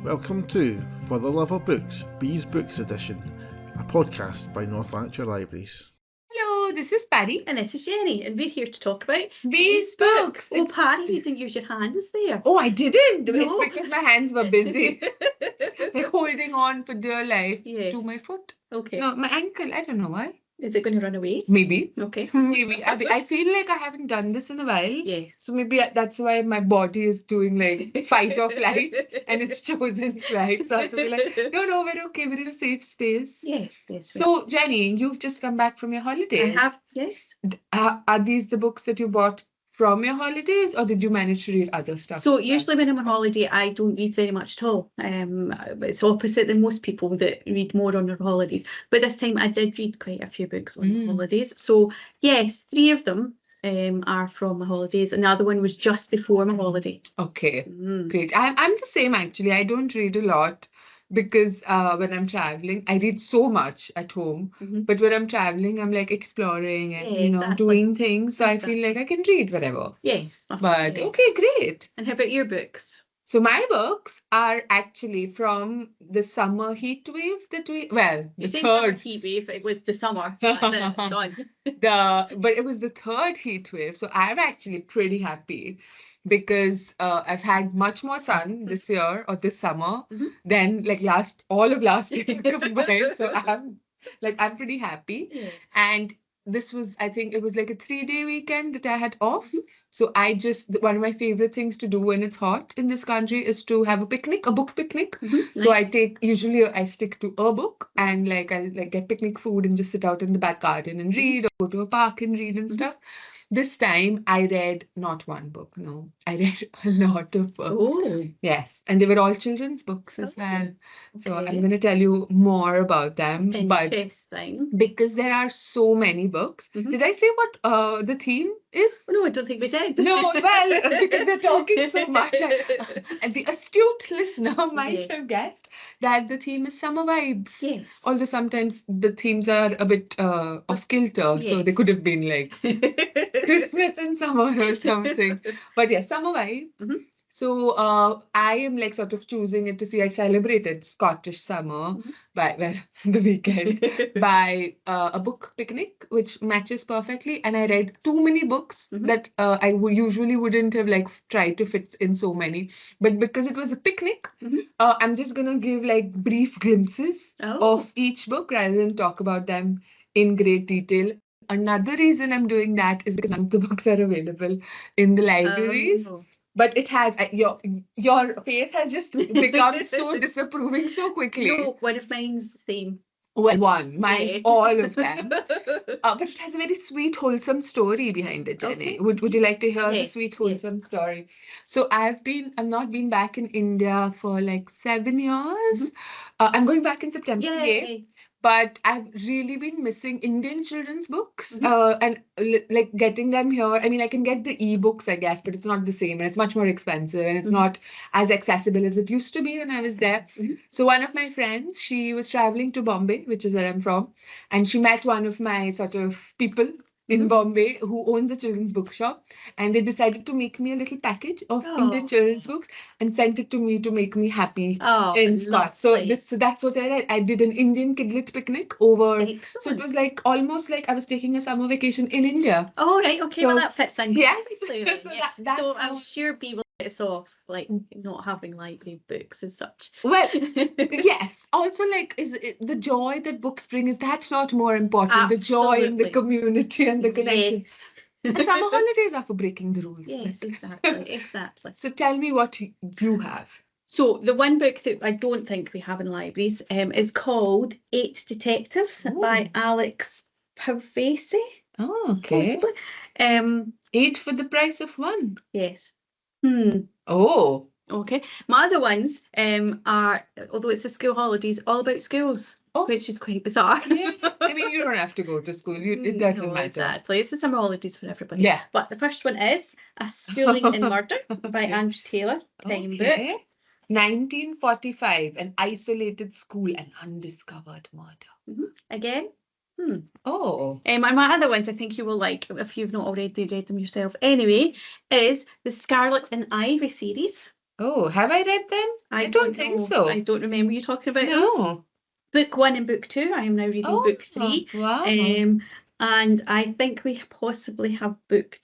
Welcome to For the Love of Books, Bees Books Edition, a podcast by North Lanarkshire Libraries. Hello, this is Pari. And this is Jennie, and we're here to talk about Bees books. Oh, Pari, you didn't use your hands there. Oh, I didn't. No. It's because my hands were busy. Like holding on for dear life Yes. to my foot. Okay. No, my ankle. I don't know why. Is it going to run away? Maybe. Okay. Maybe. I feel like I haven't done this in a while. Yes. So maybe that's why my body is doing like fight or flight and it's chosen flight. So I have to be like, no, we're okay. We're in a safe space. Yes. So, Jennie, you've just come back from your holidays. I have, yes. Are these the books that you bought from your holidays, or did you manage to read other stuff? So usually when I'm on holiday, I don't read very much at all. It's opposite than most people that read more on their holidays. But this time I did read quite a few books on holidays. So yes, 3 of them are from my holidays. Another one was just before my holiday. Okay, great. I'm the same actually. I don't read a lot because when I'm traveling, I read so much at home. But when I'm traveling, I'm like exploring and exactly. doing things. So I feel like I can read whatever. Yes. But okay, great. And how about your books? So my books are actually from the summer heat wave that the third heat wave. It was the summer. Done. but it was the third heat wave. So I'm actually pretty happy because I've had much more sun this year or this summer than like all of last year combined. So I'm pretty happy. Yes. And this was, I think it was like a 3-day weekend that I had off. So one of my favorite things to do when it's hot in this country is to have a book picnic. So Nice. I stick to a book and like I'll like get picnic food and just sit out in the back garden and read or go to a park and read and stuff. This time I read not one book, no. I read a lot of books. Oh. Yes, and they were all children's books as well. So Okay. I'm going to tell you more about them. But Interesting. because there are so many books. Did I say what the theme is? Oh, no, I don't think we did. No, well, because we're talking so much. And the astute listener might have guessed that the theme is summer vibes. Yes. Although sometimes the themes are a bit off kilter, so they Yes. could have been like Christmas and summer or something. But yeah, summer vibes. So I am like sort of choosing it to see. I celebrated Scottish summer by the weekend by a book picnic, which matches perfectly. And I read too many books that I usually wouldn't have like tried to fit in so many. But because it was a picnic, I'm just gonna give like brief glimpses of each book rather than talk about them in great detail. Another reason I'm doing that is because none of the books are available in the libraries. But it has, your face has just become so disapproving so quickly. No, one of mine's the same. Well, mine, all of them. But it has a very sweet, wholesome story behind it, Jennie. Okay. Would you like to hear the Yes, sweet, wholesome story? So I've not been back in India for like 7 years. I'm going back in September. Yay. But I've really been missing Indian children's books and like getting them here. I mean, I can get the e-books, I guess, but it's not the same and it's much more expensive and it's not as accessible as it used to be when I was there. So one of my friends, she was traveling to Bombay, which is where I'm from, and she met one of my sort of people in Bombay who owns a children's bookshop, and they decided to make me a little package of Indian children's books and sent it to me to make me happy in Scott. So that's what I read. I did an Indian kidlit picnic over. Excellent. So it was like almost like I was taking a summer vacation in India. Oh, right. Okay. So, well, that fits in. yes. Perfectly then, So yeah. that's So how- I'm sure B will let us off, like not having library books as such. Well, yes. Also, like, the joy that books bring, is that not more important? The joy in the Absolutely. community and the connection. Yes. And summer holidays are for breaking the rules. Yes, but- exactly. So tell me what you have. So the one book that I don't think we have in libraries is called 8 Detectives by Alex Pavesi. Oh, okay. Possibly. 8 for the price of 1. Yes. Oh. Okay. My other ones are, although it's the school holidays, all about schools, which is quite bizarre. Yeah. I mean, you don't have to go to school. It doesn't matter. Exactly. It's the summer holidays for everybody. Yeah. But the first one is A Schooling in Murder by Andrew Taylor. Crime book. 1945, an isolated school, an undiscovered murder. Again. Oh. And my other ones, I think you will like, if you've not already read them yourself anyway, is the Scarlet and Ivy series. Oh, have I read them? I don't think know. so. I don't remember you talking about them. No. Book 1 and book 2. I am now reading book 3. Wow. And I think we possibly have book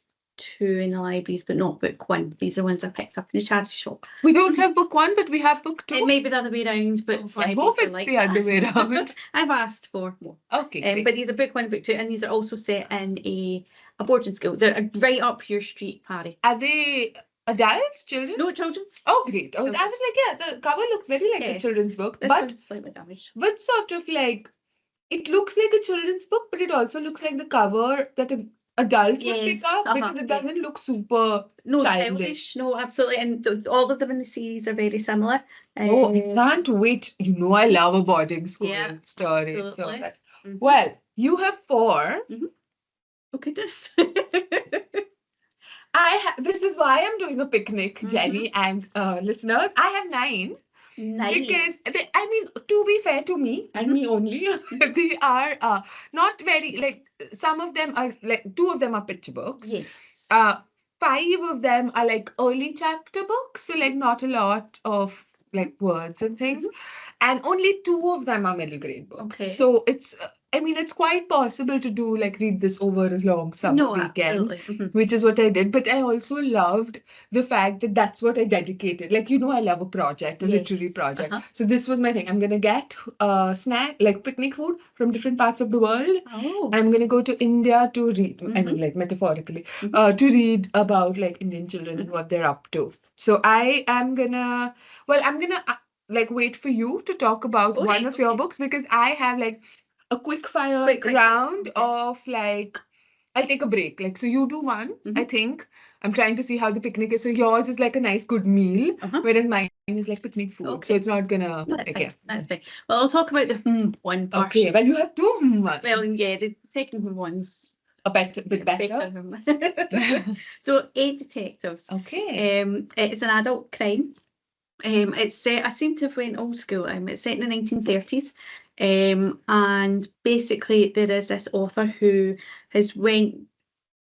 2 in the libraries, but not book 1. These are ones I picked up in the charity shop. We don't have book 1, but we have book 2. It may be the other way around, but I hope it's the other way around. I've asked for more. Okay. But these are book 1 and book 2, and these are also set in a boarding school. They're right up your street, Pari. Are they adults, children? No, children's. Oh, great. Oh, I was like, yeah, the cover looks very like a children's book. This one's slightly damaged. But sort of like, it looks like a children's book, but it also looks like the cover that an adult would pick up, because it doesn't look super childish. No, absolutely. And all of them in the series are very similar. Oh, I can't wait. You know, I love a boarding school story. Absolutely. So well, you have 4. Oh, goodness. This is why I'm doing a picnic, Jenny and listeners. I have 9. Because I mean, to be fair to me and me only, they are not very, like, some of them are like, 2 of them are picture books. Yes. 5 of them are like early chapter books, so like not a lot of like words and things, and only 2 of them are middle grade books. Okay. So it's I mean, it's quite possible to do like read this over a long summer weekend, which is what I did. But I also loved the fact that that's what I dedicated. Like, you know, I love a project, a literary project. So this was my thing. I'm going to get snack, like picnic food from different parts of the world. Oh. I'm going to go to India to read, I mean, like metaphorically, to read about like Indian children and what they're up to. So I am going to, like wait for you to talk about one of your books, because I have like a quick fire round of like, I'll take a break. Like, so you do one, I think. I'm trying to see how the picnic is. So yours is like a nice good meal, whereas mine is like picnic food. Okay. So it's not gonna. That's fine. Well, I'll talk about the one first. Okay. Well, you have 2 ones. Well, yeah, the second one's a bit better. So 8 Detectives. Okay. It's an adult crime. It's set. I seem to have went old school. It's set in the 1930s. And basically there is this author who has went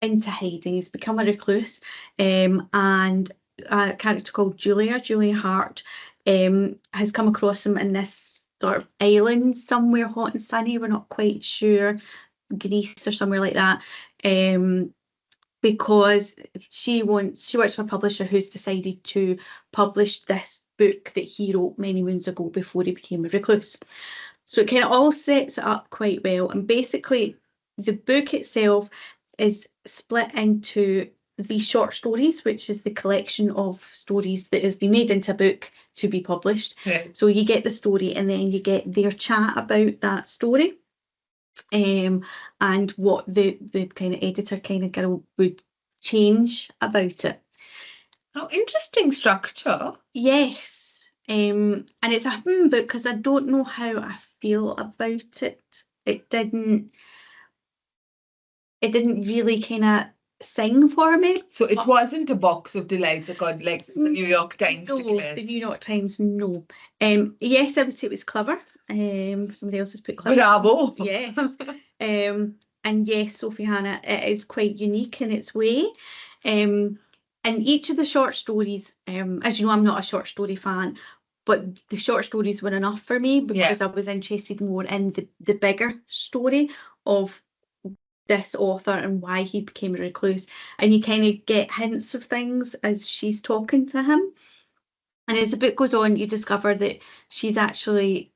into hiding. He's become a recluse, and a character called Julia Hart has come across him in this sort of island somewhere hot and sunny. We're not quite sure, Greece or somewhere like that, because she works for a publisher who's decided to publish this book that he wrote many moons ago before he became a recluse. So it kind of all sets it up quite well. And basically, the book itself is split into the short stories, which is the collection of stories that has been made into a book to be published. Right. So you get the story and then you get their chat about that story, and what the kind of editor kind of girl would change about it. Oh, interesting structure. Yes. And it's a book because I don't know how I feel about it. It didn't really kind of sing for me. So it wasn't a box of delights according like the New York Times declares. The New York Times, no. Yes, I would say it was clever. Somebody else has put clever. Bravo. Yes. And yes, Sophie Hannah, it is quite unique in its way. And each of the short stories, as you know, I'm not a short story fan, but the short stories were enough for me because I was interested more in the bigger story of this author and why he became a recluse. And you kind of get hints of things as she's talking to him. And as the book goes on, you discover that she's actually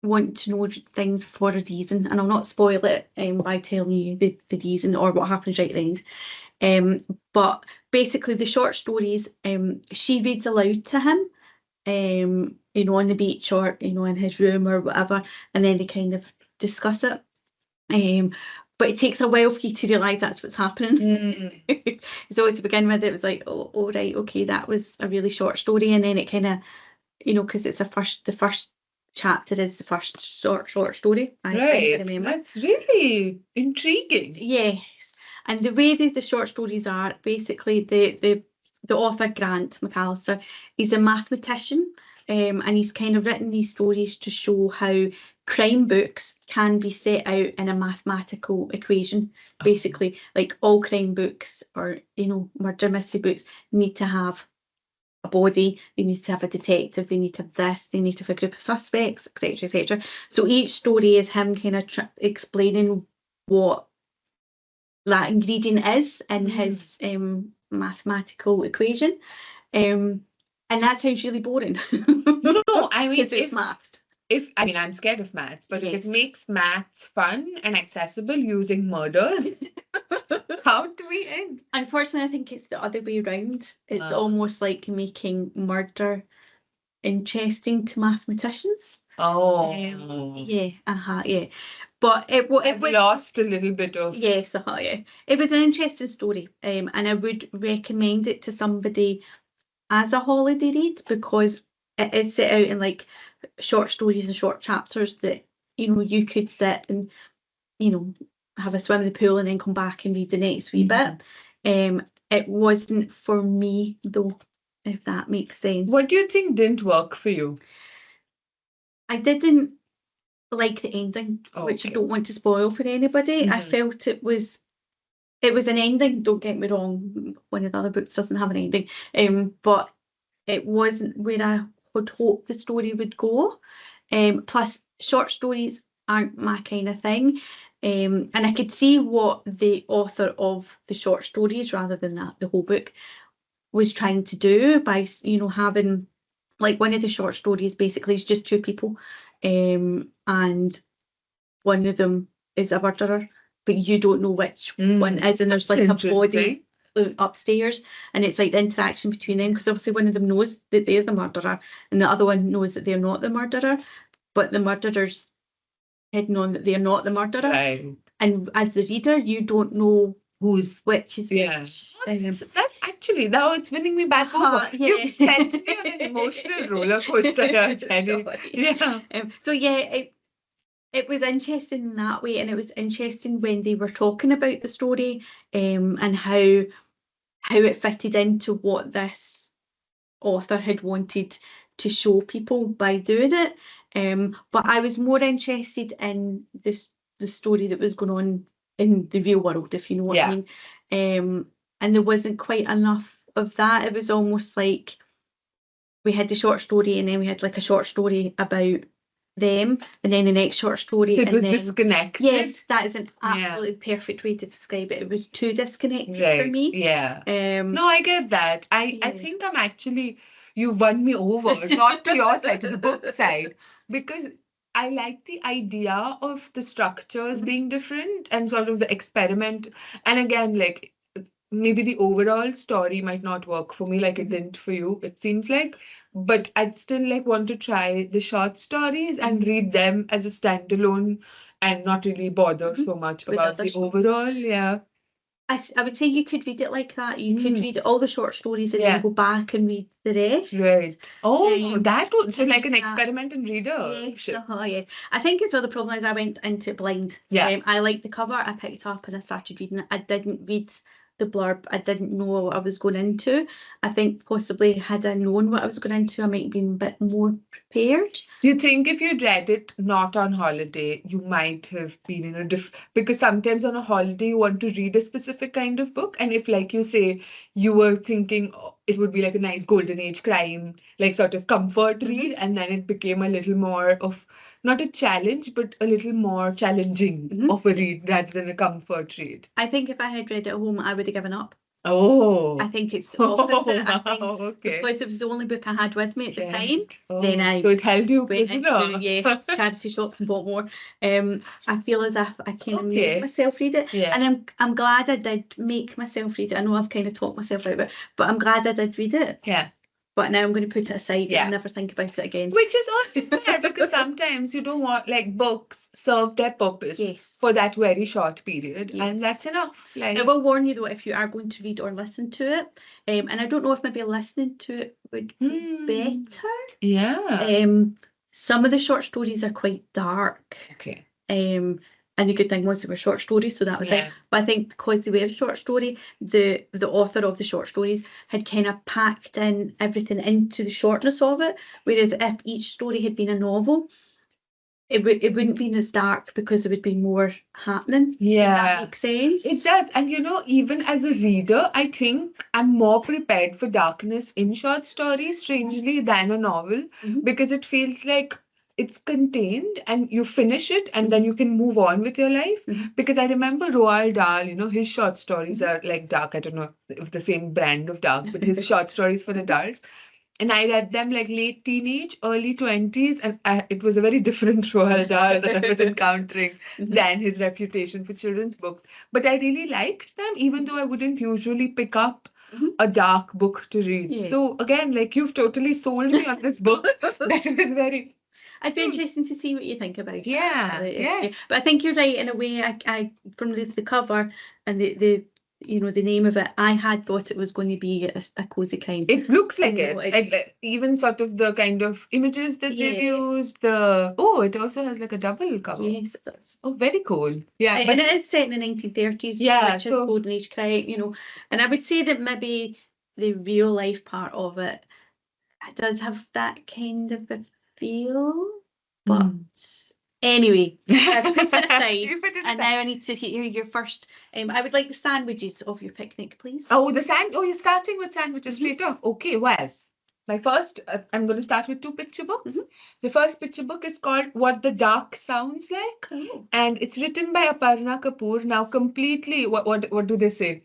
wanting to know things for a reason. And I'll not spoil it by telling you the reason or what happens right at the end. But basically the short stories, she reads aloud to him, you know, on the beach or, you know, in his room or whatever, and then they kind of discuss it. But it takes a while for you to realise that's what's happening. So to begin with, it was like, oh, right, okay, that was a really short story. And then it kind of, you know, because it's the first chapter is the first short story. I remember. That's really intriguing. Yes. And the way the short stories are, basically the author, Grant McAllister, he's a mathematician, and he's kind of written these stories to show how crime books can be set out in a mathematical equation. Basically, like all crime books or, you know, murder mystery books need to have a body, they need to have a detective, they need to have this, they need to have a group of suspects, etc., etc. So each story is him kind of explaining what that ingredient is in his mathematical equation. And that sounds really boring. No, I mean, because it's maths. I'm scared of maths, but if Yes. it makes maths fun and accessible using murders, how do we end? Unfortunately, I think it's the other way around. It's almost like making murder interesting to mathematicians. Oh, Yeah. But it I've was lost a little bit of. yes, yeah. It was an interesting story, and I would recommend it to somebody as a holiday read, because it is set out in like short stories and short chapters that you could sit and have a swim in the pool and then come back and read the next wee bit. It wasn't for me though, if that makes sense. What do you think didn't work for you? I didn't like the ending, which I don't want to spoil for anybody. I felt it was an ending, don't get me wrong, one of the other books doesn't have an ending, but it wasn't where I would hope the story would go. Plus short stories aren't my kind of thing, and I could see what the author of the short stories, rather than the whole book, was trying to do by having, like, one of the short stories basically is just two people, and one of them is a murderer, but you don't know which one is, and there's like a body upstairs, and it's like the interaction between them, because obviously one of them knows that they're the murderer and the other one knows that they're not the murderer, but the murderer's hidden on that they're not the murderer, and as the reader you don't know which is which. That's actually, now it's winning me back over. You sent me on an emotional roller coaster here, Jennie. So it was interesting in that way, and it was interesting when they were talking about the story, and how it fitted into what this author had wanted to show people by doing it. But I was more interested in the story that was going on in the real world, if you know what I mean. And there wasn't quite enough of that. It was almost like we had the short story, and then we had like a short story about them, and then the next short story. It was disconnected. Yes, that is an absolutely perfect way to describe it. It was too disconnected for me. No, I get that. I think I'm actually, you won me over, not to your side, to the book side, because I like the idea of the structures being different and sort of the experiment. And again, like, maybe the overall story might not work for me like it didn't for you, it seems like, but I'd still like want to try the short stories and read them as a standalone and not really bother so much about the overall. I would say you could read it like that. You could read all the short stories and then go back and read the rest. Right. Oh, that would, so like an experiment in readership. Yes. I think it's all the problem is I went into it blind. I liked the cover, I picked it up and I started reading it. I didn't read the blurb. I didn't know what I was going into. I think possibly had I known what I was going into, I might have been a bit more prepared. Do you think if you'd read it not on holiday, you might have been in a different, because sometimes on a holiday you want to read a specific kind of book, and if, like you say, you were thinking it would be like a nice golden age crime, like sort of comfort read, and then it became a little more of, not a challenge, but a little more challenging of a read rather than a comfort read. I think if I had read it at home, I would have given up. Oh. I think it's the opposite. Wow, I think because it was the only book I had with me at the time. Then so it held you went into fancy shops and bought more. I feel as if I kind of made myself read it, and I'm glad I did make myself read it. I know I've kind of talked myself out of it, but I'm glad I did read it. But now I'm going to put it aside and never think about it again. Which is also fair, because sometimes you don't want, like, books serve their purpose for that very short period, and that's enough. Like, I will warn you though, if you are going to read or listen to it, and I don't know if maybe listening to it would be better. Some of the short stories are quite dark. And the good thing was they were short stories, so that was it. But I think because they were a short story, the author of the short stories had kind of packed in everything into the shortness of it. Whereas if each story had been a novel, it wouldn't be as dark because there would be more happening. If Yeah. that makes sense. It does. And even as a reader, I think I'm more prepared for darkness in short stories, strangely, than a novel, because it feels like it's contained and you finish it and then you can move on with your life. Because I remember Roald Dahl, his short stories are like dark. I don't know if the same brand of dark, but his short stories for adults. And I read them like late teenage, early 20s, and it was a very different Roald Dahl that I was encountering than his reputation for children's books. But I really liked them, even though I wouldn't usually pick up a dark book to read. Yeah. So again, like you've totally sold me on this book. That was very... I'd be interested to see what you think about it. Yeah, yes. But I think you're right in a way. I from the cover and the name of it, I had thought it was going to be a cozy crime. It looks like it. Even sort of the kind of images that they've used. It also has like a double cover. Yes, it does. Oh, very cool. Yeah, and it is set in the 1930s. Yeah, which is golden age crime. And I would say that maybe the real life part of it does have that kind of a feel, but. Anyway, I've put it aside, and now I need to hear your first. I would like the sandwiches of your picnic, please. Oh, you're starting with sandwiches straight off. Okay, well, my first, I'm going to start with 2 picture books. The first picture book is called What the Dark Sounds Like, and it's written by Aparna Kapoor. Now, completely, what do they say?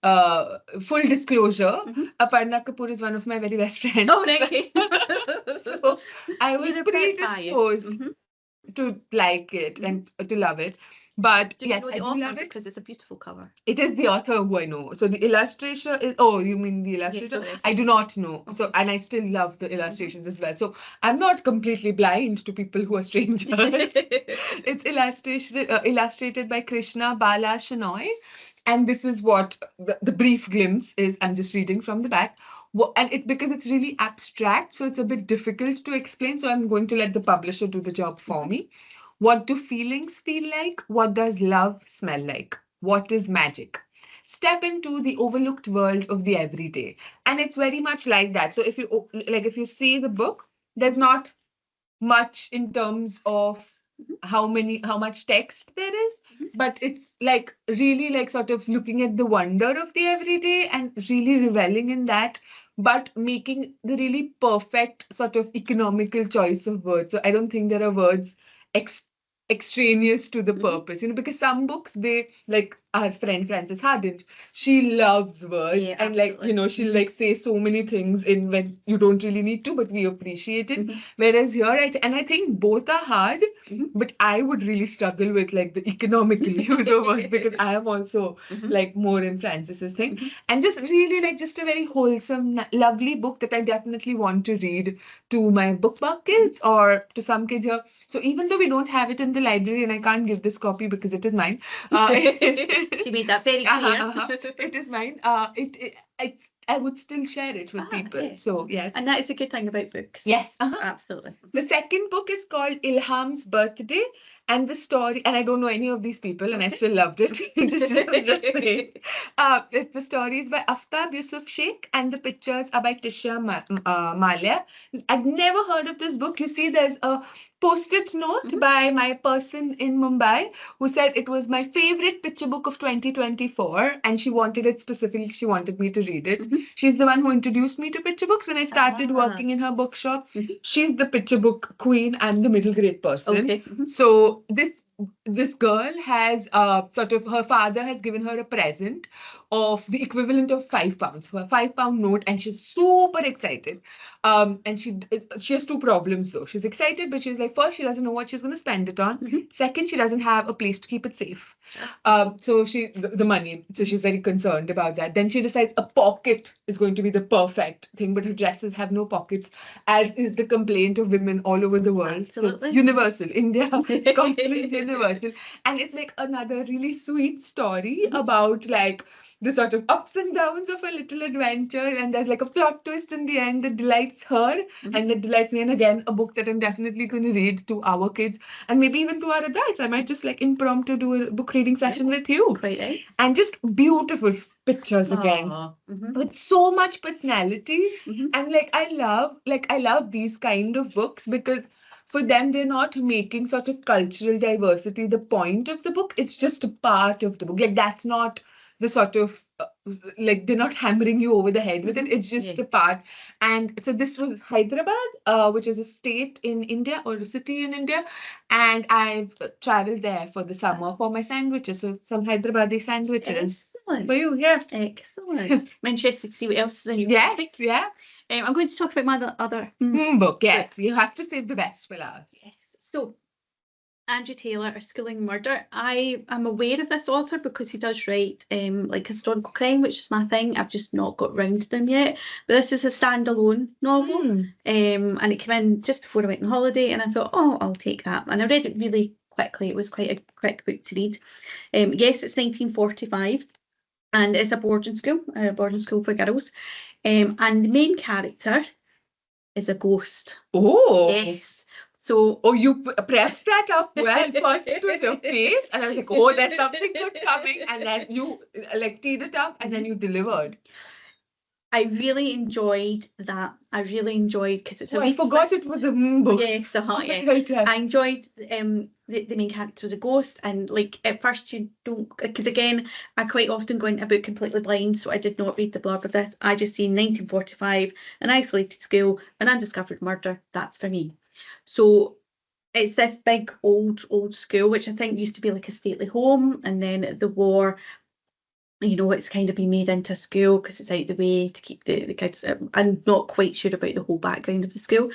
Full disclosure, Aparna Kapoor is one of my very best friends. Oh, okay. So I was predisposed to like it and to love it. But yes, I do love it because it's a beautiful cover. It is the author who I know. So the illustration is, you mean the illustrator? Yes, I do not know. So, and I still love the illustrations as well. So I'm not completely blind to people who are strangers. It's illustrated by Krishna Bala Shenoy. And this is what the brief glimpse is. I'm just reading from the back. And it's because it's really abstract, so it's a bit difficult to explain. So I'm going to let the publisher do the job for me. What do feelings feel like? What does love smell like? What is magic? Step into the overlooked world of the everyday. And it's very much like that. So if you see the book, there's not much in terms of how much text there is, but it's like really like sort of looking at the wonder of the everyday and really reveling in that, but making the really perfect sort of economical choice of words. So I don't think there are words extraneous to the purpose, because some books, they, like our friend Frances Hardint, she loves words, and like, she'll like say so many things in when you don't really need to, but we appreciate it. Whereas here, I think both are hard, but I would really struggle with like the economical use of words, because I am also like more in Frances's thing. And just really like just a very wholesome, lovely book that I definitely want to read to my book kids or to some kids here. So even though we don't have it in the library, and I can't give this copy because it is mine. She made that very clear. It is mine. I would still share it with people. Yeah. So yes. And that is a good thing about books. Yes. Absolutely. The second book is called Ilham's Birthday. And the story, and I don't know any of these people, and I still loved it. just saying. The story is by Aftab Yusuf Sheikh, and the pictures are by Tisha Malia. I'd never heard of this book. You see, there's a post-it note by my person in Mumbai who said it was my favorite picture book of 2024, and she wanted it specifically. She wanted me to read it. She's the one who introduced me to picture books when I started working in her bookshop. She's the picture book queen. I'm the middle grade person. Okay. So this girl has sort of, her father has given her a present of the equivalent of £5 for a £5 note, and she's super excited. And she has 2 problems though. She's excited, but she's like, first, she doesn't know what she's going to spend it on. Second, she doesn't have a place to keep it safe. So the money. So she's very concerned about that. Then she decides a pocket is going to be the perfect thing, but her dresses have no pockets, as is the complaint of women all over the world. Absolutely. So it's universal. India, Scotland, universal. And it's like another really sweet story about like the sort of ups and downs of a little adventure, and there's like a plot twist in the end that delights her and that delights me. And again, a book that I'm definitely going to read to our kids and maybe even to our adults. I might just like impromptu do a book reading session with you. Quite right. And just beautiful pictures again with so much personality. And like I love these kind of books, because for them, they're not making sort of cultural diversity the point of the book. It's just a part of the book. Like, that's not the sort of, like, they're not hammering you over the head with it. It's just a part. And so this was Hyderabad, which is a state in India or a city in India. And I've traveled there for the summer for my sandwiches. So some Hyderabadi sandwiches. Excellent. For you, yeah. Excellent. I'm interested to see what else is in your Yes, book. yeah. I'm going to talk about my other book. Yes, you have to save the best for last. Yes. So, Andrew Taylor, A Schooling in Murder. I am aware of this author because he does write like historical crime, which is my thing. I've just not got round to them yet. But this is a standalone novel, and it came in just before I went on holiday, and I thought, oh, I'll take that. And I read it really quickly. It was quite a quick book to read. Yes, it's 1945, and it's a boarding school for girls. And the main character is a ghost. Oh. Yes. So, you prepped that up well. First it was your face, and I was like, oh, there's something good coming. And then you like teed it up, and then you delivered. I really enjoyed that. I really enjoyed, because it's I forgot it was a book. Yes, yeah. I enjoyed the main character was a ghost, and like at first you don't, because again, I quite often go into a book completely blind, so I did not read the blurb of this. I just seen 1945, an isolated school, an undiscovered murder. That's for me. So it's this big old school, which I think used to be like a stately home, and then the war, you know, it's kind of been made into a school because it's out the way to keep the kids. I'm not quite sure about the whole background of the school,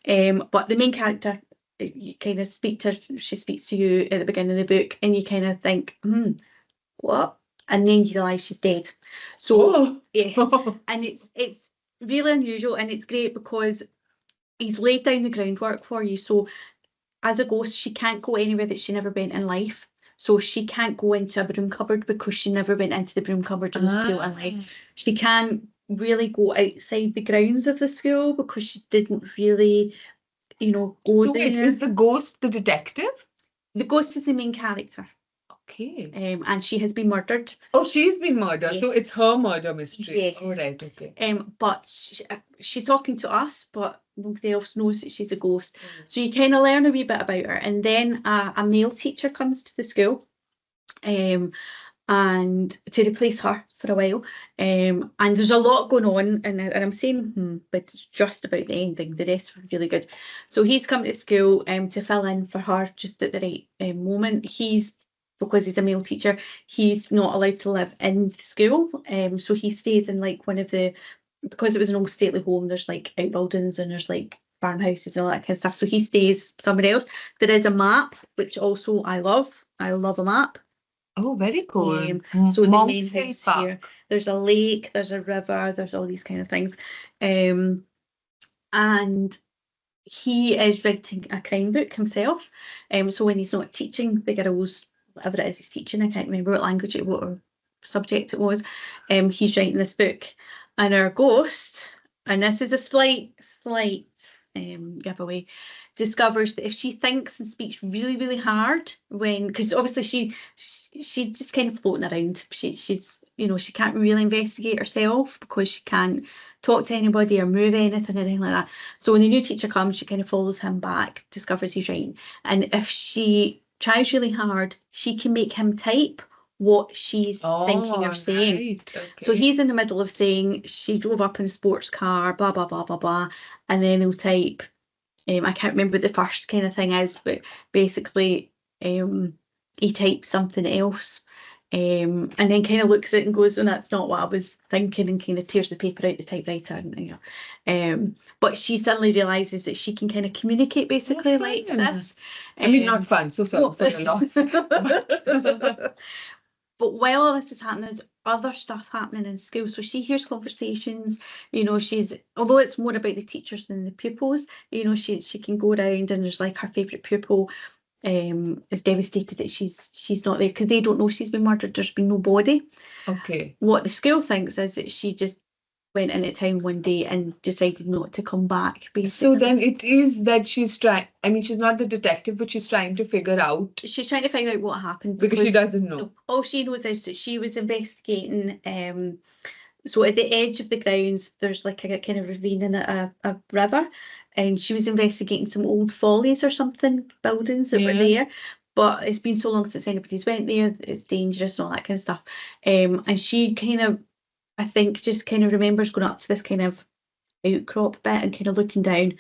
but the main character, you kind of speak to her, she speaks to you at the beginning of the book, and you kind of think, what? And then you realise she's dead. So yeah, and it's really unusual, and it's great because he's laid down the groundwork for you. So as a ghost, she can't go anywhere that she never went in life. So she can't go into a broom cupboard because she never went into the broom cupboard in the school in life. She can't really go outside the grounds of the school because she didn't really, go so there. Wait, is the ghost the detective? The ghost is the main character. Okay. And she has been murdered. Oh, she's been murdered. Yes. So it's her murder mystery. Yeah. Oh, right, okay. But she's talking to us, but nobody else knows that she's a ghost. So you kind of learn a wee bit about her. And then a male teacher comes to the school, and to replace her for a while. And there's a lot going on, and I'm saying, but it's just about the ending. The rest were really good. So he's come to school to fill in for her just at the right moment. Because he's a male teacher, he's not allowed to live in the school. So he stays in like one of the, because it was an old stately home, there's like outbuildings and there's like farmhouses and all that kind of stuff. So he stays somewhere else. There is a map, which also I love. I love a map. Oh, very cool. So the main house here, there's a lake, there's a river, there's all these kind of things. And he is writing a crime book himself. So when he's not teaching the girls, whatever it is he's teaching, I can't remember what language what subject it was, he's writing this book. And our ghost, and this is a slight giveaway, discovers that if she thinks and speaks really, really hard, because obviously she's just kind of floating around, she's she can't really investigate herself because she can't talk to anybody or move anything or anything like that. So when the new teacher comes, she kind of follows him back, discovers he's writing, and if she tries really hard, she can make him type what she's thinking or saying. Right. Okay. So he's in the middle of saying she drove up in a sports car, blah, blah, blah, blah, blah. And then he'll type, I can't remember what the first kind of thing is, but basically he types something else. And then kind of looks at it and goes, oh, that's not what I was thinking, and kind of tears the paper out the typewriter. And, but she suddenly realises that she can kind of communicate basically like this. I mean, not fun, so sorry for the loss. But while all this is happening, there's other stuff happening in school. So she hears conversations, although it's more about the teachers than the pupils, she can go around, and there's like her favourite pupil is devastated that she's not there because they don't know she's been murdered. There's been no body. Okay. What the school thinks is that she just went into town one day and decided not to come back, basically. So then it is that she's trying, she's not the detective, but she's trying to figure out. She's trying to figure out what happened. Because she doesn't know. All she knows is that she was investigating So at the edge of the grounds, there's like a kind of ravine and a river, and she was investigating some old follies or something, buildings that were there. But it's been so long since anybody's went there, it's dangerous and all that kind of stuff. And she kind of, I think, just kind of remembers going up to this kind of outcrop bit and kind of looking down,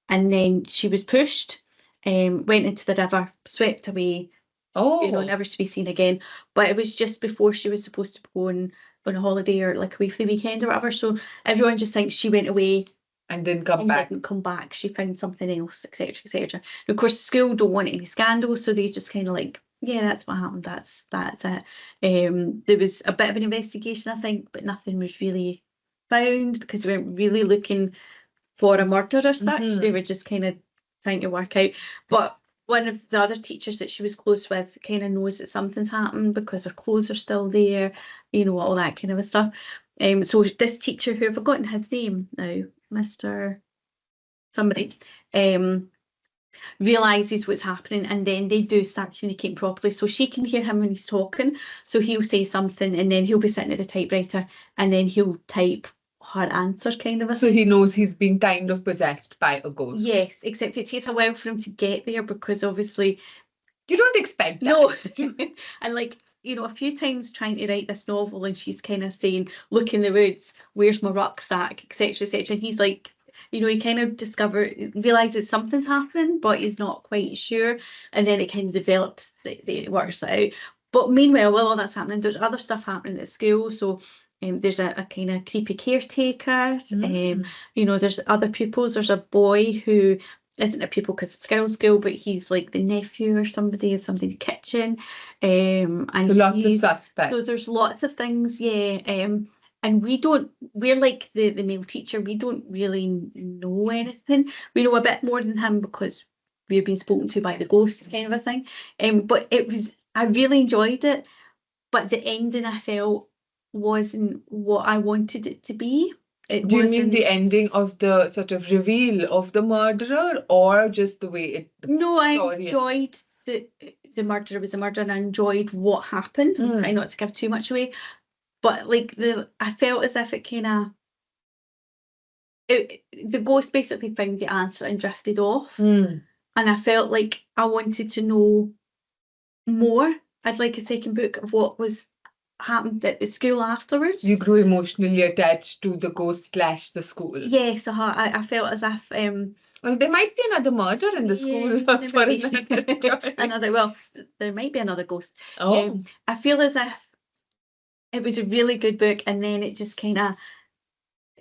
and then she was pushed, went into the river, swept away, never to be seen again. But it was just before she was supposed to go on a holiday or like away for the weekend or whatever, so everyone just thinks she went away and didn't come back. She found something else, etc, etc. Of course, school don't want any scandal, so they just kind of like, yeah, that's what happened, that's it. There was a bit of an investigation, I think, but nothing was really found because we weren't really looking for a murder or such. They were just kind of trying to work out. But one of the other teachers that she was close with kind of knows that something's happened because her clothes are still there, all that kind of stuff. So this teacher, who I've forgotten his name now, Mr. somebody, realises what's happening, and then they do start communicating properly. So she can hear him when he's talking. So he'll say something, and then he'll be sitting at the typewriter, and then he'll type her answer, kind of. So he knows he's been kind of possessed by a ghost. Yes, except it takes a while for him to get there because obviously you don't expect that. No. And like, a few times trying to write this novel, and she's kind of saying, look in the woods, where's my rucksack, etc, etc, and he's like, he kind of realises something's happening, but he's not quite sure, and then it kind of develops, it works out. But meanwhile, while all that's happening, there's other stuff happening at school. So there's a kind of creepy caretaker. There's other pupils. There's a boy who isn't a pupil because it's girls' school, but he's like the nephew or somebody in the kitchen. And lots of suspects. So there's lots of things, and we're like the male teacher, we don't really know anything. We know a bit more than him because we're being spoken to by the ghost, kind of a thing. But I really enjoyed it, but the ending I felt wasn't what I wanted it to be. Do you mean the ending of the sort of reveal of the murderer, or just the way it? No, I enjoyed the murderer was a murder, and I enjoyed what happened. I try not to give too much away, but like I felt as if it kind of the ghost basically found the answer and drifted off, and I felt like I wanted to know more. I'd like a second book of what was happened at the school afterwards. You grew emotionally attached to the ghost / the school. Yes, I felt as if well, there might be another murder in the school for another story. There might be another ghost. I feel as if it was a really good book, and then it just kind of,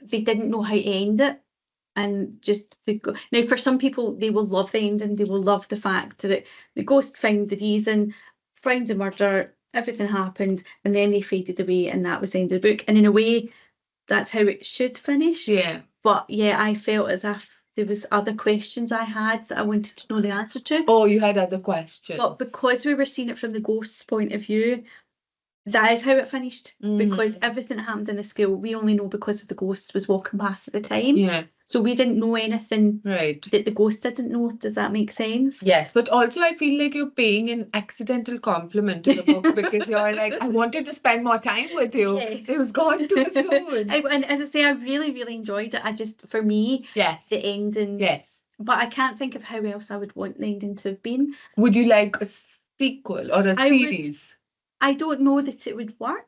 they didn't know how to end it, and just now for some people they will love the ending. They will love the fact that the ghost found the reason, found the murder, everything happened, and then they faded away, and that was the end of the book. And in a way, that's how it should finish. Yeah. But yeah, I felt as if there was other questions I had that I wanted to know the answer to. Oh, you had other questions. But because we were seeing it from the ghost's point of view, that is how it finished. Because everything that happened in the school, we only know because of the ghost was walking past at the time. Yeah. So we didn't know anything that the ghost didn't know. Does that make sense? Yes, but also I feel like you're paying an accidental compliment to the book because you're like, I wanted to spend more time with you. Yes. It was gone too soon. And as I say, I really, really enjoyed it. I just, for me, the ending. Yes. But I can't think of how else I would want the ending to have been. Would you like a sequel or a series? I don't know that it would work.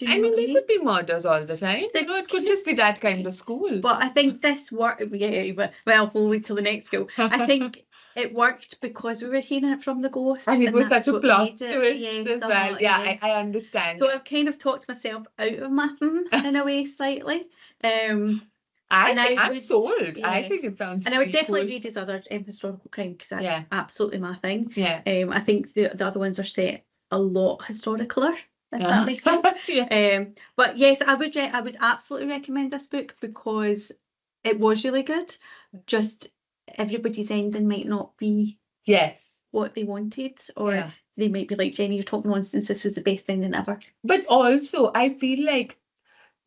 I mean, there could be murders all the time. It could just be that kind of school. But I think this worked. Yeah, well, we'll wait till the next school. I think it worked because we were hearing it from the ghost. And it was such a plot twist as well. Yeah, I understand. So I've kind of talked myself out of mapping in a way slightly. I'm sold. Yes. I think it sounds. And I would definitely read his other historical crime because that's absolutely my thing. Yeah. I think the other ones are set a lot historicaler. If that makes sense. But yes, I would absolutely recommend this book because it was really good. Just everybody's ending might not be what they wanted, or they might be like, Jenny, you're talking nonsense, this was the best ending ever. But also I feel like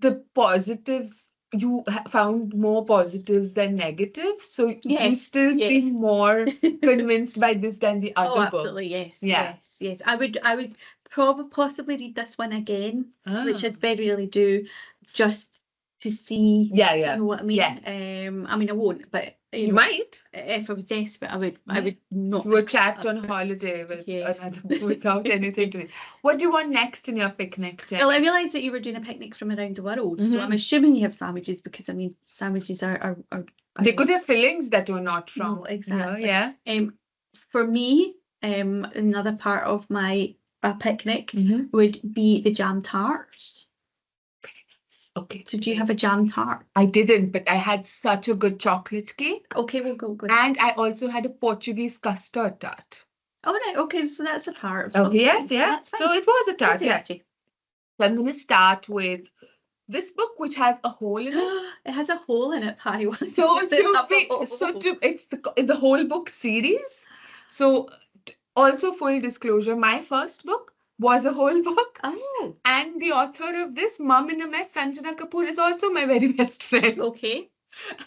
the positives, you found more positives than negatives, so you still seem more convinced by this than the other book. Absolutely, yes. I would probably possibly read this one again, which I'd very rarely do, just to see. Yeah, You yeah. know what I mean? Yeah. I mean, I won't, but You might. if I was desperate, I would not. You were trapped on holiday with Yes. without anything to read. What do you want next in your picnic, Jennie? Well, I realised that you were doing a picnic from around the world, so I'm Mhm. assuming you have sandwiches, because I mean, sandwiches are They could have fillings that were not from. No, exactly. Yeah. For me, another part of my picnic Mhm. would be the jam tarts. Okay. So do you have a jam tart? I didn't, but I had such a good chocolate cake. Okay, we'll go. And I also had a Portuguese custard tart. Oh, right. Okay, so that's a tart. Oh, something. yes, yeah. That's fine. So it was a tart, Easy, yes. easy. So I'm going to start with this book, which has a hole in it. It has a hole in it, Pari. So it's the whole book series. So also full disclosure, my first book was a whole book. Oh, And the author of this, Mum in a Mess, Sanjana Kapoor, is also my very best friend. okay.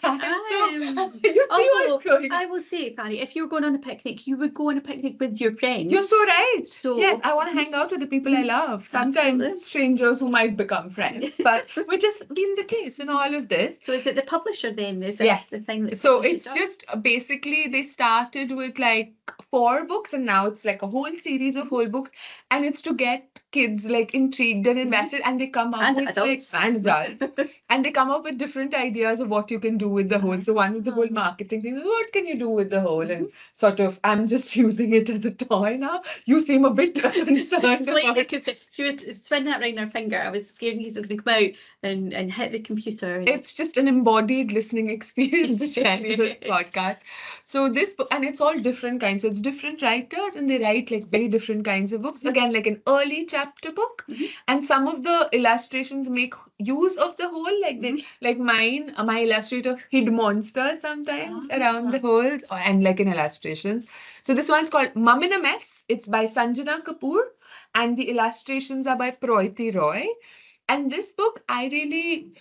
And so, Um, you see although, what's going on. I will say, Pari, if you were going on a picnic, you would go on a picnic with your friends. You're so right. So- Yes, I want to hang out with the people I love. Sometimes Absolutely. strangers who might become friends, but which has been the case in all of this. So is it the publisher then? Is this Yes. the thing that So publishes it's up? just basically they started with like 4 books and now it's like a whole series of whole books, and it's to get kids like intrigued and invested, and they come up And with adults. like and adults. And they come up with different ideas of what you can do with the whole. So one with the whole marketing thing, what can you do with the whole? And sort of, I'm just using it as a toy now. You seem a bit concerned It's like about because she was spinning that around her finger. I was scared he's going to come out and hit the computer. It's just an embodied listening experience, Jennie, this podcast. So this book, and it's all different kinds. So it's different writers and they write like very different kinds of books. Again, like an early chapter book. And some of the illustrations make use of the whole, like they, like mine, my illustrator hid monsters sometimes around the holes and like in illustrations. So this one's called Mum in a Mess. It's by Sanjana Kapoor and the illustrations are by Proiti Roy. And this book, I really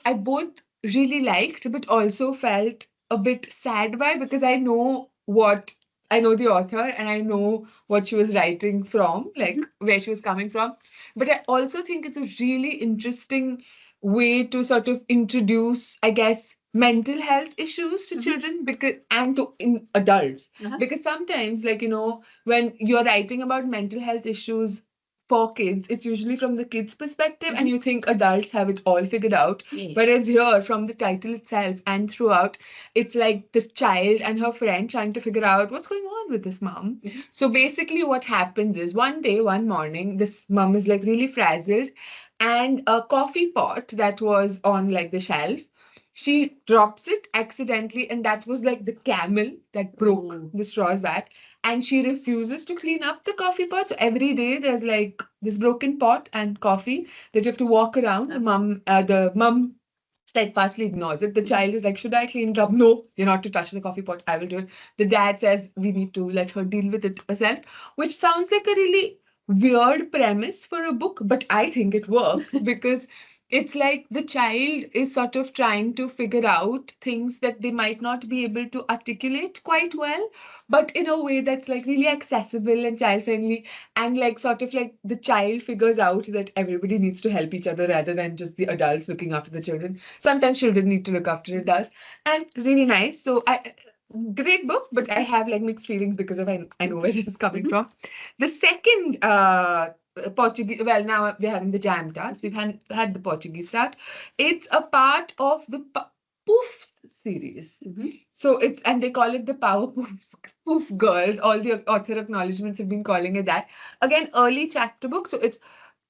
I both really liked, but also felt a bit sad by, because I know the author and I know what she was writing from, like where she was coming from. But I also think it's a really interesting way to sort of introduce, I guess, mental health issues to children and to in adults. Because sometimes, like, when you're writing about mental health issues for kids, it's usually from the kids' perspective, and you think adults have it all figured out. Yeah. Whereas here, from the title itself and throughout, it's like the child and her friend trying to figure out what's going on with this mom. So basically what happens is one morning, this mom is like really frazzled, and a coffee pot that was on like the shelf, she drops it accidentally, and that was like the camel that broke the straw's back. And she refuses to clean up the coffee pot. So every day there's like this broken pot and coffee that you have to walk around. The mum steadfastly ignores it. The child is like, should I clean it up? No, you're not to touch the coffee pot. I will do it. The dad says we need to let her deal with it herself, which sounds like a really weird premise for a book, but I think it works because it's like the child is sort of trying to figure out things that they might not be able to articulate quite well, but in a way that's like really accessible and child friendly, and like sort of like the child figures out that everybody needs to help each other rather than just the adults looking after the children. Sometimes children need to look after adults, and really nice. So great book, but I have like mixed feelings because of I know where this is coming from. The second Portuguese, well, now we're having the jam tarts. We've had the Portuguese tart. It's a part of the Poofs series. So and they call it the Power Poof Girls. All the author acknowledgements have been calling it that. Again, early chapter book. So it's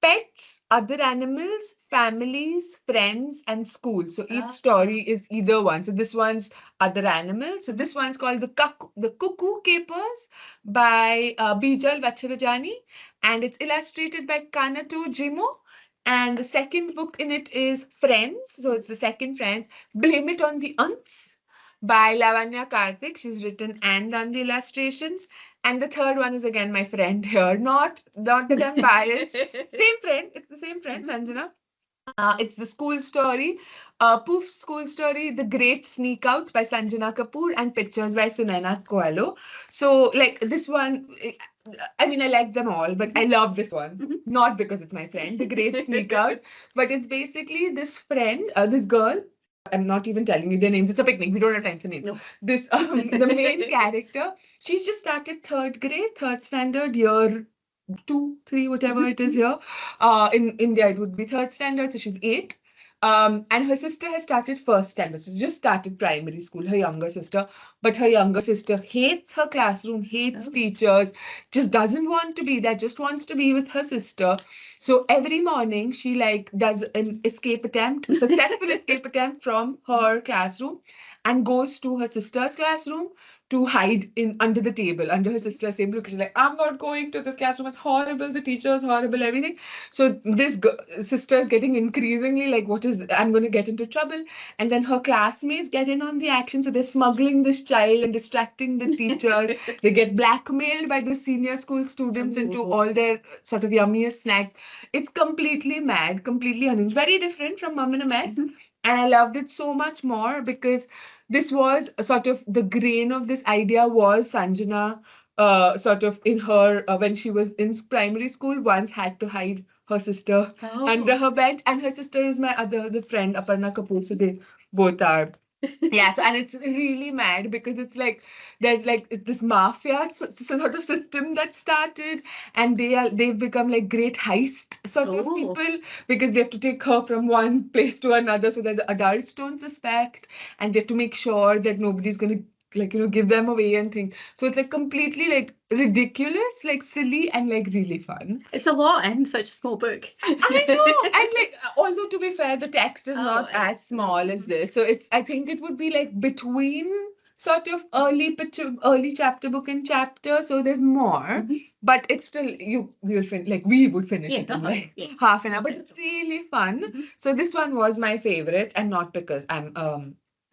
pets, other animals, families, friends, and school. So each story is either one. So this one's other animals. So this one's called the Cuckoo Capers by Bijal Vacharajani, and it's illustrated by Kanato Jimo. And the second book in it is Friends. So it's the second Friends. Blame It on the Aunts by Lavanya Karthik. She's written and done the illustrations. And the third one is again my friend here. Not that I'm biased. Same friend. It's the same friend, Sanjana. It's the school story, Poof's school story, The Great Sneak Out by Sanjana Kapoor, and pictures by Sunaina Coelho. So, like this one, I mean, I like them all, but I love this one. Not because it's my friend, The Great Sneak Out, but it's basically this friend, this girl. I'm not even telling you their names. It's a picnic. We don't have time for names. No. This the main character. She's just started third grade, third standard, year 2, 3, whatever it is here. In India, it would be third standard, so she's 8. And her sister has started first standard, so she just started primary school, her younger sister. But her younger sister hates her classroom, hates teachers, just doesn't want to be there, just wants to be with her sister. So every morning she like does an escape attempt, successful escape attempt from her classroom, and goes to her sister's classroom to hide in under the table, under her sister's table, because she's like, I'm not going to this classroom. It's horrible. The teacher is horrible, everything. So this sister is getting increasingly like, I'm going to get into trouble. And then her classmates get in on the action. So they're smuggling this child and distracting the teachers. They get blackmailed by the senior school students into all their sort of yummiest snacks. It's completely mad, completely unhinged, very different from Mum in a Mess. And I loved it so much more because this was a sort of the grain of this idea was Sanjana sort of in her when she was in primary school once had to hide her sister under her bench, and her sister is my the friend Aparna Kapoor, so they both are. Yeah, so, and it's really mad because it's like there's like this mafia sort of system that started, and they've become like great heist sort of people because they have to take her from one place to another so that the adults don't suspect, and they have to make sure that nobody's gonna like give them away and things. So it's like completely like ridiculous, like silly, and like really fun. It's a lot in such a small book. I know, and like although to be fair, the text is not as small as this, so I think it would be like between sort of early chapter book and chapter, so there's more, but it's still you'll finish, like we would finish it in like half an hour, but it's really fun. So this one was my favorite, and not because I'm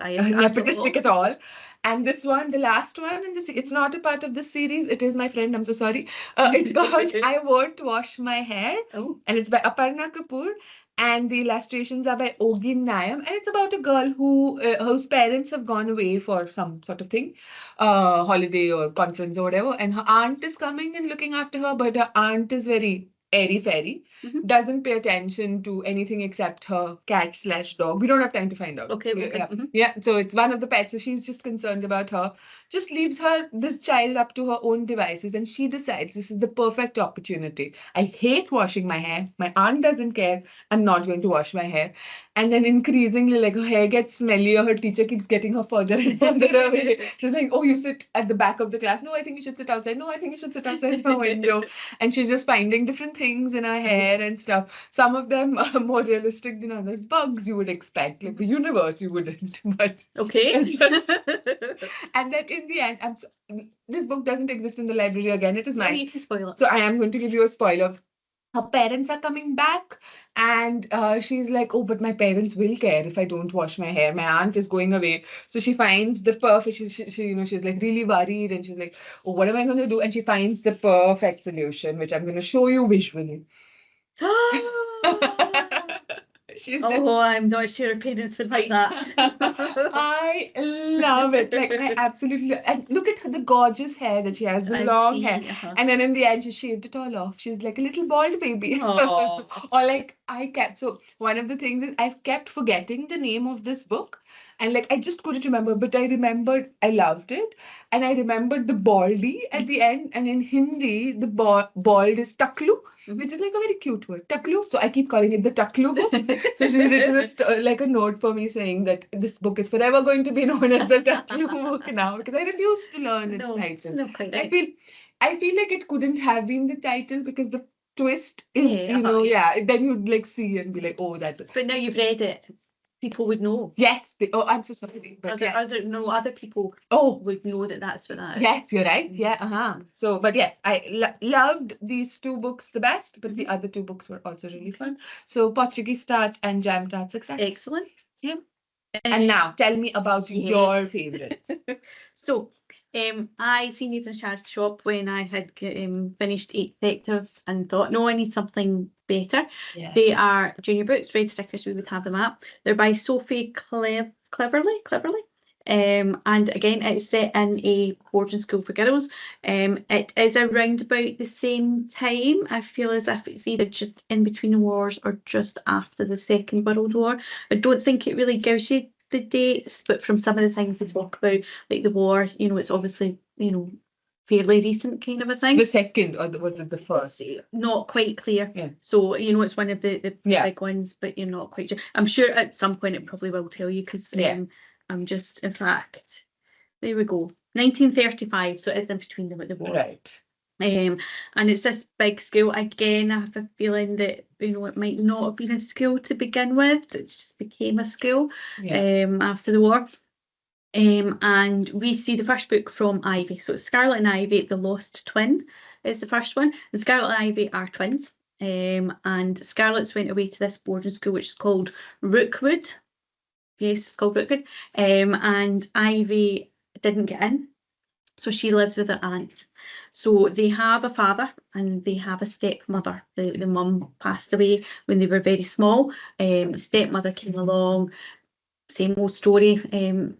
nepotistic at all. And this one, the last one, it's not a part of the series. It is my friend. I'm so sorry. It's called I Won't Wash My Hair. And it's by Aparna Kapoor. And the illustrations are by Ogin Nayam. And it's about a girl whose parents have gone away for some sort of thing, holiday or conference or whatever. And her aunt is coming and looking after her, but her aunt is very airy-fairy, doesn't pay attention to anything except her cat/dog. We don't have time to find out. Yeah, so it's one of the pets, so she's just concerned about her, just leaves this child up to her own devices, and she decides this is the perfect opportunity. I hate washing my hair. My aunt doesn't care. I'm not going to wash my hair. And then increasingly, like, her hair gets smellier. Her teacher keeps getting her further and further away. She's like, oh, you sit at the back of the class. No, I think you should sit outside. No, I think you should sit outside the window. And she's just finding different things in her hair and stuff. Some of them are more realistic than others. Bugs you would expect, like the universe you wouldn't. But and then in the end, this book doesn't exist in the library again. It is mine. You can spoil it. So I am going to give you a spoiler. Her parents are coming back, and she's like, oh, but my parents will care if I don't wash my hair. My aunt is going away. So she finds the perfect, she's like really worried, and she's like, oh, what am I going to do? And she finds the perfect solution, which I'm going to show you visually. I'm not sure her parents would like that. I love it. Like, I absolutely and look at the gorgeous hair that she has, the long hair. And then in the end, she shaved it all off. She's like a little bald baby. Or like so one of the things is I've kept forgetting the name of this book. And like, I just couldn't remember, but I remembered I loved it. And I remembered the baldy at the end. And in Hindi, the bald is taklu, which is like a very cute word, taklu. So I keep calling it the taklu book. So she's written like a note for me saying that this book is forever going to be known as the taklu book now, because I refuse to learn its title. No, quite right. I feel like it couldn't have been the title because the twist is, then you'd like see and be like, oh, that's it. But now you've read it. People would know. Yes. I'm so sorry. But other people would know that that's what that is. Yes, you're right. Yeah. So, but yes, I loved these two books the best, but the other two books were also really fun. So, Portuguese Start and Jam Tart Success. Excellent. Yeah. And now, tell me about your favorite. So, I seen these in Shad's shop when I had finished 8 Detectives and thought, no, I need something better. Yeah. They are junior books, red stickers, we would have them at. They're by Sophie Cleverly. And again, it's set in a boarding school for girls. It is around about the same time. I feel as if it's either just in between the wars or just after the Second World War. I don't think it really gives you the dates, but from some of the things they talk about, like the war, it's obviously, fairly recent kind of a thing. The second, or was it the first? Not quite clear. Yeah. So, it's one of the Yeah. big ones, but you're not quite sure. I'm sure at some point it probably will tell you, because I'm just, in fact, there we go. 1935, so it's in between them at the war. Right. And it's this big school. Again, I have a feeling that, it might not have been a school to begin with. It just became a school after the war. And we see the first book from Ivy. So it's Scarlet and Ivy, The Lost Twin is the first one. And Scarlet and Ivy are twins. And Scarlet's went away to this boarding school, which is called Rookwood. Yes, it's called Rookwood. And Ivy didn't get in. So she lives with her aunt. So they have a father and they have a stepmother. The mum passed away when they were very small. The stepmother came along, same old story. Her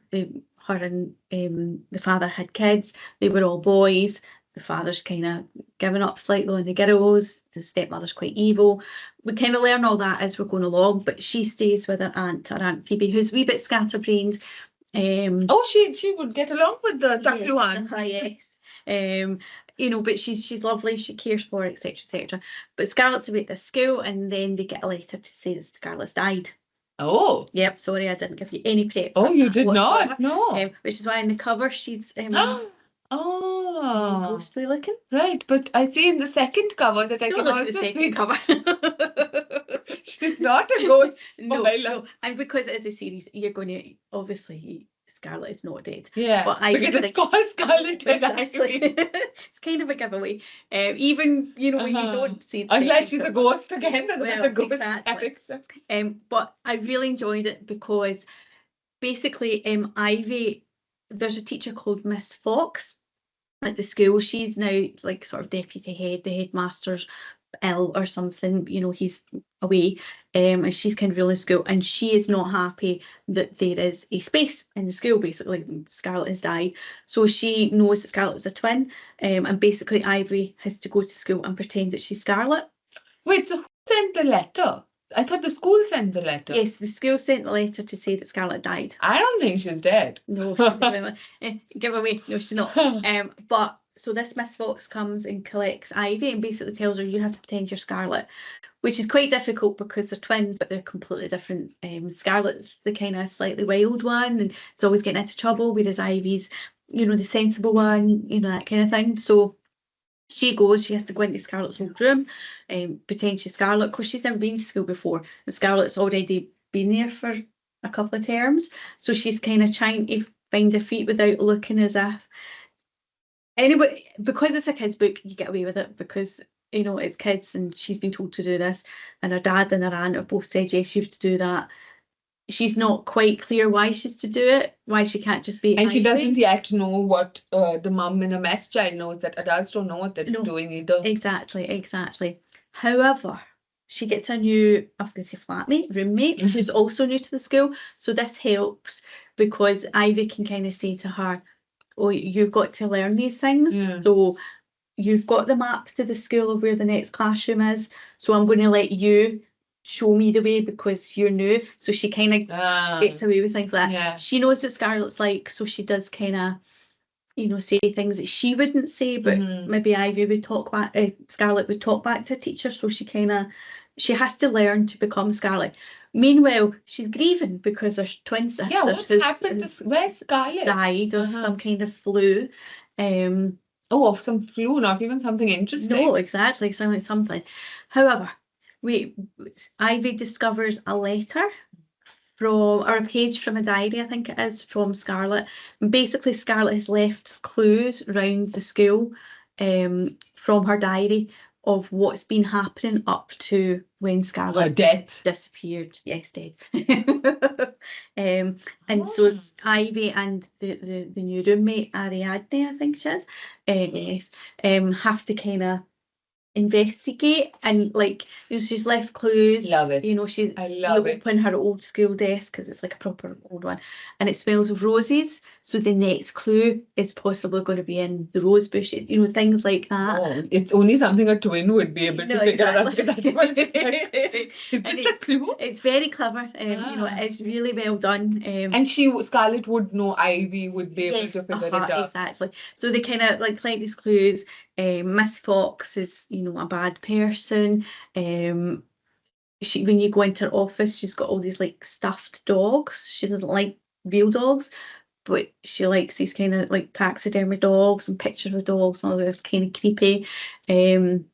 and the father had kids. They were all boys. The father's kind of given up slightly on the girls. The stepmother's quite evil. We kind of learn all that as we're going along, but she stays with her Aunt Phoebe, who's a wee bit scatterbrained. She would get along with the Dr. one. Yes. But she's lovely, she cares for her, etc, etc. But Scarlett's away at this school, and then they get a letter to say that Scarlett's died. Oh. Yep, sorry, I didn't give you any prep. Oh, you did whatsoever. not? No. Which is why in the cover she's ghostly looking. Right, but I see in the second cover that I Don't can look at also the second see cover. she's not a ghost. No. And because it is a series, you're going to, obviously, Scarlett is not dead. Yeah, but I because it's called Scarlet. Exactly. It's kind of a giveaway. Even, when you don't see the unless she's cover. a ghost again, then Well, the ghost exactly. character. But I really enjoyed it because basically Ivy, there's a teacher called Miss Fox at the school. She's now like sort of deputy head, the headmaster's ill or something, he's away, and she's kind of ruling the school, and she is not happy that there is a space in the school. Basically, Scarlett has died, so she knows that Scarlett is a twin, and basically Ivy has to go to school and pretend that she's Scarlett. Wait, so who sent the letter? I thought the school sent the letter. Yes, the school sent the letter to say that Scarlett died. I don't think she's dead. No, give away. No, she's not. But so this Miss Fox comes and collects Ivy and basically tells her you have to pretend you're Scarlett, which is quite difficult because they're twins, but they're completely different. Scarlett's the kind of slightly wild one and is always getting into trouble, whereas Ivy's, the sensible one, that kind of thing. So she has to go into Scarlett's old room, pretend she's Scarlett, because she's never been to school before, and Scarlett's already been there for a couple of terms, so she's kind of trying to find her feet without looking as if anybody, because it's a kid's book, you get away with it because it's kids and she's been told to do this, and her dad and her aunt have both said yes, you have to do that. She's not quite clear why she's to do it, why she can't just be. And she doesn't yet know what the mum in a mess child knows, that adults don't know what they're doing either. Exactly. However, she gets a new, I was going to say flatmate, roommate, who's also new to the school. So this helps because Ivy can kind of say to her, oh, you've got to learn these things. Yeah. So you've got the map to the school of where the next classroom is. So I'm going to let you show me the way because you're new. So she kind of gets away with things like that. Yeah. She knows what Scarlett's like, so she does kind of, say things that she wouldn't say, but maybe Ivy would talk back, Scarlett would talk back to a teacher, so she has to learn to become Scarlett. Meanwhile, she's grieving because her twin sister what's happened to where's Scarlett? Died of some kind of flu. Of some flu, not even something interesting. No, exactly, something. However, Ivy discovers a letter or a page from a diary, I think it is, from Scarlett. And basically, Scarlett has left clues around the school from her diary of what's been happening up to when Scarlet death. disappeared. Yes, dead. And so Ivy and the new roommate, Ariadne, I think she is, yes, have to kind of investigate, and like, you know, she's left clues. Love it. You know, I love it. open her old school desk, because it's like a proper old one, and it smells of roses, so the next clue is possibly going to be in the rose bush, you know, things like that. Oh, it's only something a twin would be able to figure out. Exactly. That's what it's like. And Is it a clue? It's very clever. You know, it's really well done. And Scarlett would know, Ivy would be able to figure it out. Exactly. So they kind of like these clues. Miss Fox is, you know, a bad person. When you go into her office, she's got all these like stuffed dogs. She doesn't like real dogs, but she likes these kind of like taxidermy dogs and pictures of dogs and all this kind of creepy. And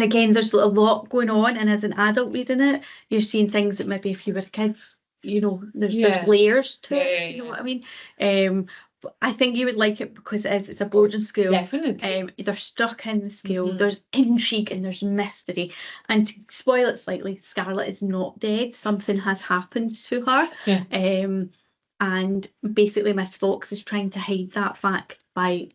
again, there's a lot going on, and as an adult reading it, you're seeing things that maybe if you were a kid, you know, there's layers to it. You know what I mean? I think you would like it because it's a boarding school. Definitely. They're stuck in the school. There's intrigue and there's mystery. And to spoil it slightly, Scarlett is not dead. Something has happened to her. And basically Miss Fox is trying to hide that fact by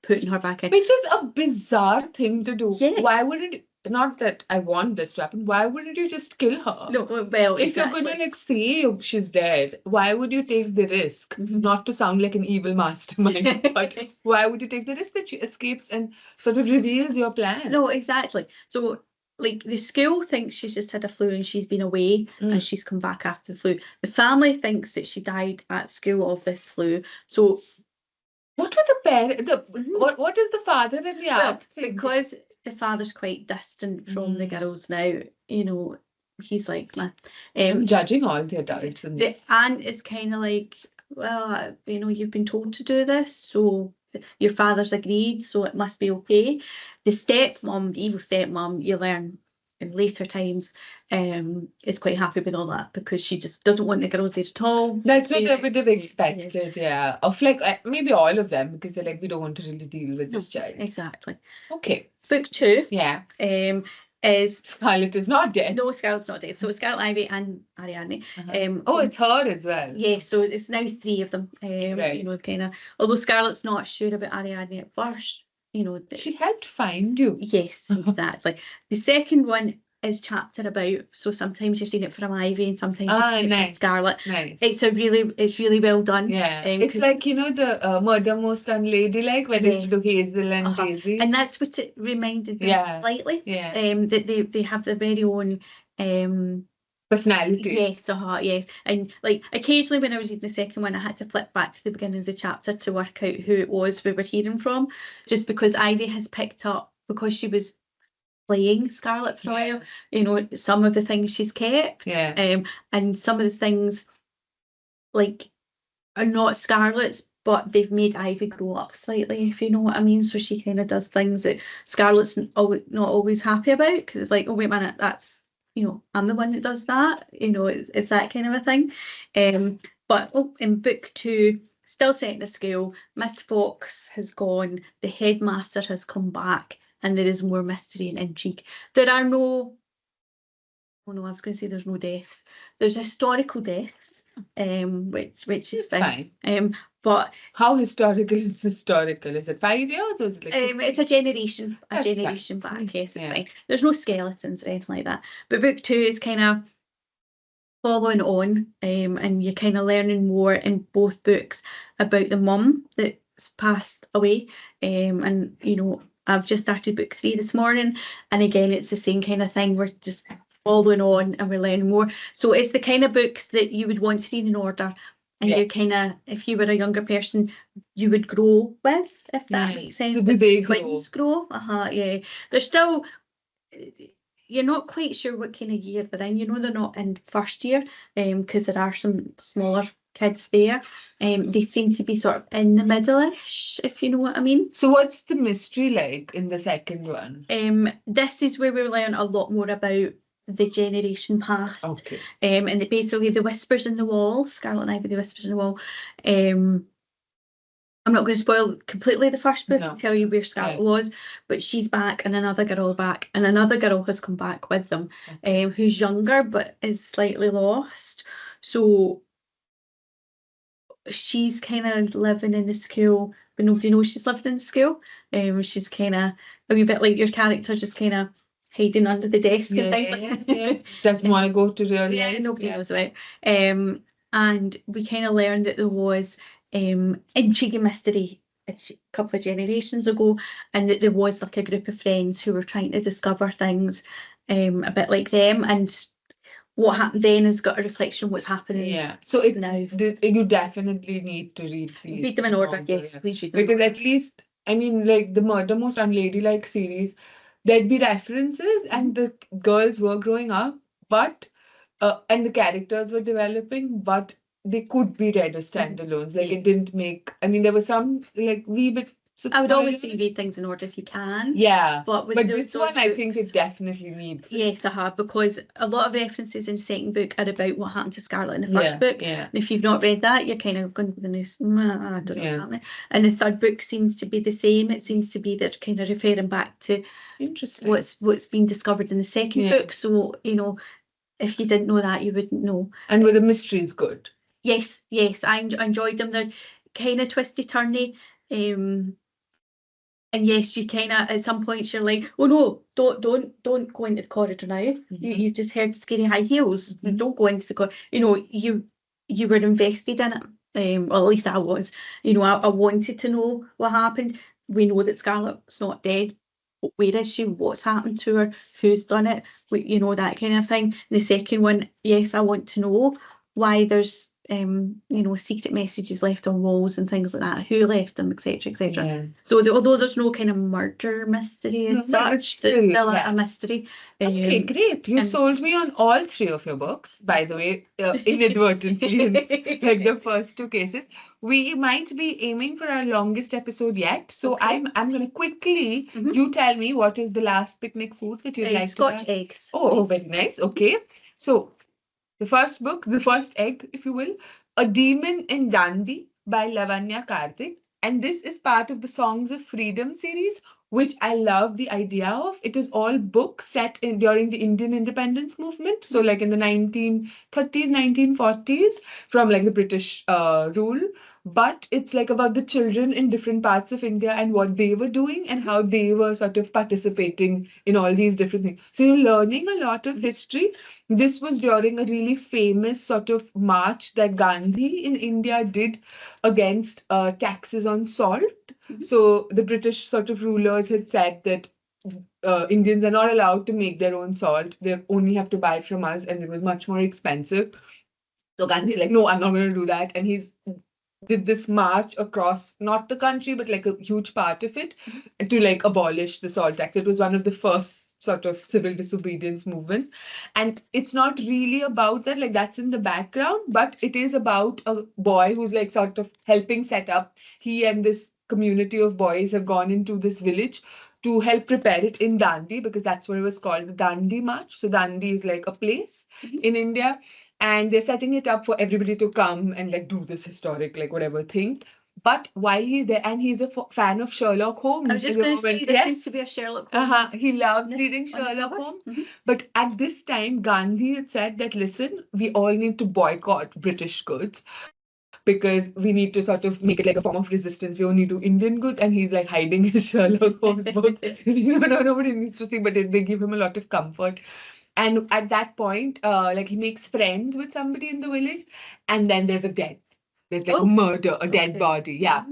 putting her back in. Which is a bizarre thing to do. Yes. Why wouldn't, not that I want this to happen, why wouldn't you just kill her? No, well, if you're going to like say she's dead, why would you take the risk? Not to sound like an evil mastermind, but why would you take the risk that she escapes and sort of reveals your plan? No, exactly. So like the school thinks she's just had a flu and she's been away and she's come back after the flu. The family thinks that she died at school of this flu. So what were the parents? What is the father in the act? Because the father's quite distant from the girls now, you know, he's like, I'm judging all the adults in this. The aunt is kind of like, well, you know, you've been told to do this, so your father's agreed, so it must be okay. The stepmom, the evil stepmom, you learn in later times, is quite happy with all that because she just doesn't want the girls there at all. That's what I would have expected, of like maybe all of them, because they're like, we don't want to really deal with this child. Exactly. Okay. Book 2. Is Scarlett is not dead. No, Scarlett's not dead. So it's Scarlett, Ivy and Ariadne. It's her as well. Yeah, so it's now 3 of them. Right. You know, kind of. Although Scarlett's not sure about Ariadne at first. You know, she helped find you. Yes, exactly. The second one is chapter about. So sometimes you're seeing it from Ivy and sometimes you're seeing it from Scarlett. Nice. It's really well done. Yeah. It's like, you know, the Murder Most Unladylike when they do Hazel and Daisy. And that's what it reminded me slightly. Yeah. That they have their very own personality. Yes, yes. And like occasionally when I was reading the second one, I had to flip back to the beginning of the chapter to work out who it was we were hearing from, just because Ivy has picked up, because she was playing Scarlett for a while, you know, some of the things she's kept. And some of the things like are not Scarlett's, but they've made Ivy grow up slightly, if you know what I mean. So she kind of does things that Scarlett's not always happy about, because it's like, oh wait a minute, that's, you know, I'm the one that does that, you know, it's that kind of a thing. But in book 2, still set in a school, Miss Fox has gone, the headmaster has come back, and there is more mystery and intrigue. There are no, I was going to say there's no deaths. There's historical deaths, which is fine. But how historical is historical? Is it 5 years or is it like it's a generation back? Yes, fine. There's no skeletons or anything like that. But book 2 is kind of following on, and you're kind of learning more in both books about the mum that's passed away. And you know, I've just started book 3 this morning, and again it's the same kind of thing. We're just following on and we're learning more. So it's the kind of books that you would want to read in order, and you kind of, if you were a younger person, you would grow with, if that makes sense. So they twins grow. They're still, you're not quite sure what kind of year they're in. You know, they're not in first year, because there are some smaller kids there. They seem to be sort of in the middle-ish, if you know what I mean. So what's the mystery like in the second one? This is where we learn a lot more about the generation past. And basically the whispers in the wall, Scarlett and Ivy, the whispers in the wall, I'm not going to spoil completely the first book No. and tell you where Scarlett was, but she's back and another girl back, and another girl has come back with them, who's younger but is slightly lost. So she's kind of living in the school, but nobody knows she's living in the school. She's kind of a wee bit like your character, just kind of hiding under the desk and things. Yeah. Doesn't want to go to real life. Nobody knows about. And we kind of learned that there was intriguing mystery a couple of generations ago, and that there was like a group of friends who were trying to discover things a bit like them, and what happened then has got a reflection of what's happening So now. You definitely need to read these. Read them in order, yes, please read them. Because at least, I mean, like the Murder Most Unladylike series, there'd be references and the girls were growing up, but and the characters were developing, but they could be read as standalones. Like it didn't make, I mean, there was some like wee bit. I would always say read things in order if you can. Yeah, but this one, I think it definitely needs. Yes, because a lot of references in the second book are about what happened to Scarlett in the first book. Yeah. And if you've not read that, you're kind of going to the news. I don't know what happened. And the third book seems to be the same. It seems to be they're kind of referring back to what's been discovered in the second book. So if you didn't know that, you wouldn't know. And with the mystery is good. Yes, I enjoyed them. They're kind of twisty turny. And yes, you kind of at some points you're like, oh no, don't go into the corridor now. You've just heard scary high heels. Don't go into the corridor. You were invested in it. Well, at least I was. I wanted to know what happened. We know that Scarlett's not dead. Where is she? What's happened to her? Who's done it? That kind of thing. And the second one, yes, I want to know why there's secret messages left on walls and things like that, who left them, etc., etc. So although there's no kind of murder mystery as such, there's still a mystery. Okay, great. You sold me on all three of your books, by the way, inadvertently in like the first two cases. We might be aiming for our longest episode yet, so I'm going to quickly, you tell me what is the last picnic food that you'd like Scotch eggs. Oh, very nice. Okay, so the first book, the first egg, if you will, A Demon in Dundee by Lavanya Karthik. And this is part of the Songs of Freedom series, which I love the idea of. It is all books set during the Indian independence movement. So like in the 1930s, 1940s, from like the British rule. But it's like about the children in different parts of India and what they were doing and how they were sort of participating in all these different things. So you're learning a lot of history. This was during a really famous sort of march that Gandhi in India did against taxes on salt. So the British sort of rulers had said that Indians are not allowed to make their own salt. They only have to buy it from us, and it was much more expensive. So Gandhi's like, no, I'm not going to do that. And he's did this march across not the country but like a huge part of it to like abolish the salt tax. It was one of the first sort of civil disobedience movements, and it's not really about that, like that's in the background, but it is about a boy who's like sort of helping set up. He and this community of boys have gone into this village to help prepare it in Dundee, because that's what it was called, the Dundee March. So Dundee is like a place in India, and they're setting it up for everybody to come and like do this historic like whatever thing. But while he's there, and he's a fan of Sherlock Holmes. I was just going to say, there seems to be a Sherlock Holmes. He loved reading Sherlock Holmes. But at this time, Gandhi had said that, listen, we all need to boycott British goods, because we need to sort of make it like a form of resistance. We only do Indian goods. And he's like hiding his Sherlock Holmes books. Nobody needs to see, but they give him a lot of comfort. And at that point, like he makes friends with somebody in the village, and then there's a death. There's like a murder, a dead body. Yeah.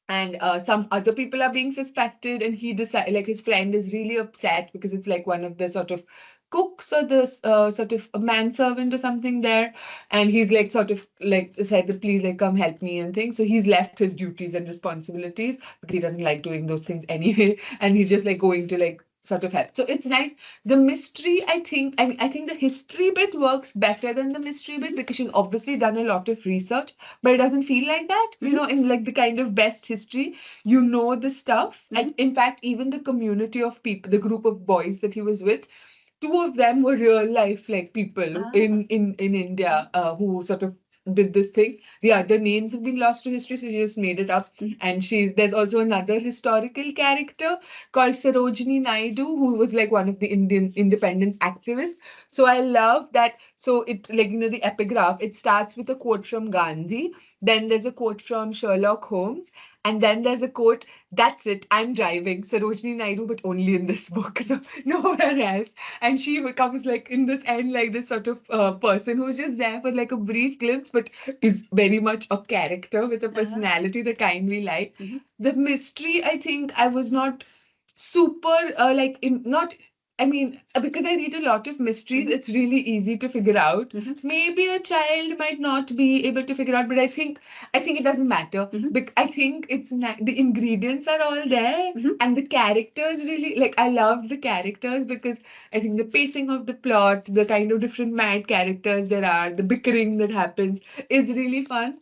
And some other people are being suspected, and he decides, like his friend is really upset because it's like one of the sort of cooks or the sort of a manservant or something there, and he's like sort of like said that please like come help me and things. So he's left his duties and responsibilities because he doesn't like doing those things anyway, and he's just like going to like sort of help. So it's nice. The mystery, I think the history bit works better than the mystery bit, because she's obviously done a lot of research, but it doesn't feel like that. In like the kind of best history, the stuff. And in fact, even the community of people, the group of boys that he was with, two of them were real life like people in India who sort of did this thing. The other names have been lost to history, so she just made it up. And there's also another historical character called Sarojini Naidu, who was like one of the Indian independence activists. So I love that. So it, like, you know, the epigraph, it starts with a quote from Gandhi, then there's a quote from Sherlock Holmes, and then there's a quote, "That's it, I'm driving, Sarojini Naidu, but only in this book," so nowhere else. And she becomes like in this end like this sort of person who's just there for like a brief glimpse, but is very much a character with a personality, the kind we like. The mystery, I think I was not super because I read a lot of mysteries, it's really easy to figure out. Maybe a child might not be able to figure out, but I think it doesn't matter. I think the ingredients are all there, and the characters really, like, I love the characters because I think the pacing of the plot, the kind of different mad characters there are, the bickering that happens is really fun.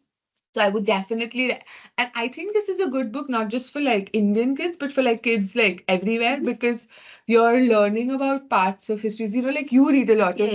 So I would definitely, and I think this is a good book, not just for like Indian kids, but for like kids like everywhere, because you're learning about parts of history. You know, like you read a lot of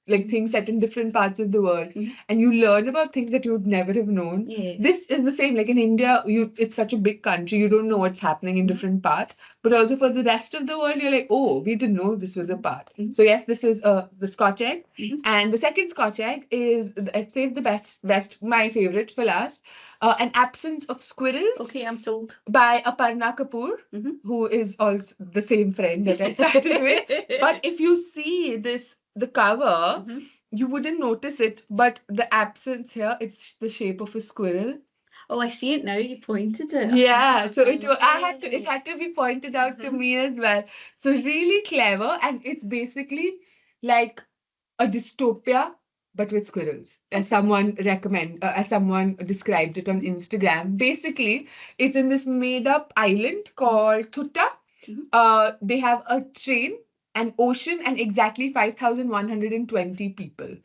like things set in different parts of the world, and you learn about things that you would never have known. This is the same. Like in India, it's such a big country, you don't know what's happening in different parts. But also for the rest of the world, you're like, oh, we didn't know this was a part. So yes, this is the Scotch egg. And the second Scotch egg is, I'd say, the best, my favorite for last, An Absence of Squirrels. Okay, I'm sold. By Aparna Kapoor, who is also the same friend that I started with. But if you see the cover, you wouldn't notice it, but the absence here, it's the shape of a squirrel. Oh, I see it now. You pointed it. Yeah, so it had to be pointed out to me as well. So really clever, and it's basically like a dystopia, but with squirrels, as someone described it on Instagram. Basically, it's in this made-up island called Thutta. They have a train, an ocean, and exactly 5,120 people.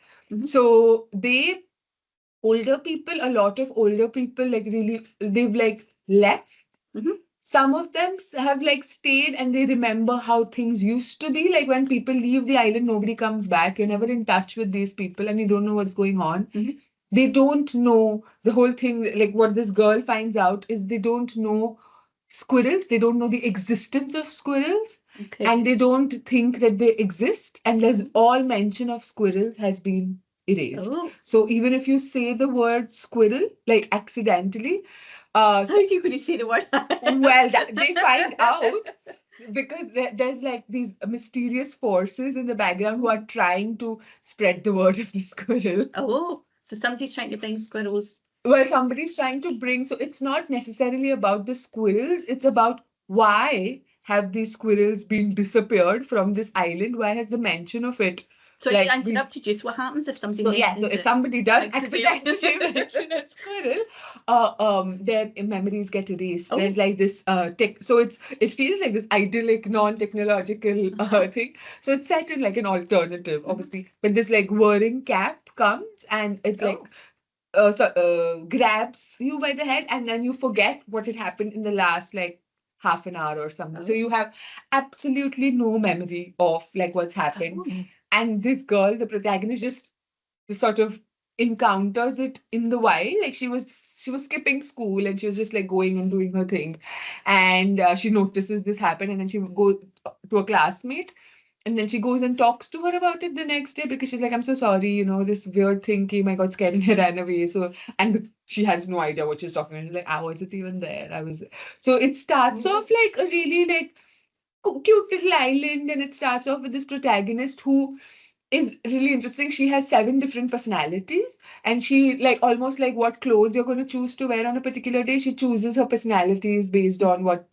So a lot of older people, like really, they've like left. Some of them have like stayed and they remember how things used to be. Like when people leave the island, nobody comes back. You're never in touch with these people and you don't know what's going on. They don't know the whole thing. Like what this girl finds out is they don't know squirrels. They don't know the existence of squirrels. And they don't think that they exist. And there's all mention of squirrels has been erased. So even if you say the word squirrel, like accidentally, how are you going to say the word? Well, they find out because there's like these mysterious forces in the background who are trying to spread the word of the squirrel. Oh, so somebody's trying to bring squirrels. Well, somebody's trying to bring, so it's not necessarily about the squirrels, it's about why have these squirrels been disappeared from this island? Why has the mention of it? So like, I interrupted you. So what happens if somebody? So if somebody does accidentally mention a squirrel, their memories get erased. There's like this so it feels like this idyllic, non-technological thing. So it's set in like an alternative, obviously. But this like whirring cap comes and it's like grabs you by the head, and then you forget what had happened in the last like half an hour or something. So you have absolutely no memory of like what's happened. And this girl, the protagonist, just sort of encounters it in the wild. Like she was skipping school and she was just like going and doing her thing. And she notices this happen, and then she would go to a classmate. And then she goes and talks to her about it the next day because she's like, I'm so sorry, you know, this weird thing came, I got scared and I ran away. So, and she has no idea what she's talking about. Like, I wasn't even there. So it starts off like a really like cute little island, and it starts off with this protagonist who is really interesting. She has 7 different personalities, and she like almost like what clothes you're going to choose to wear on a particular day. She chooses her personalities based on what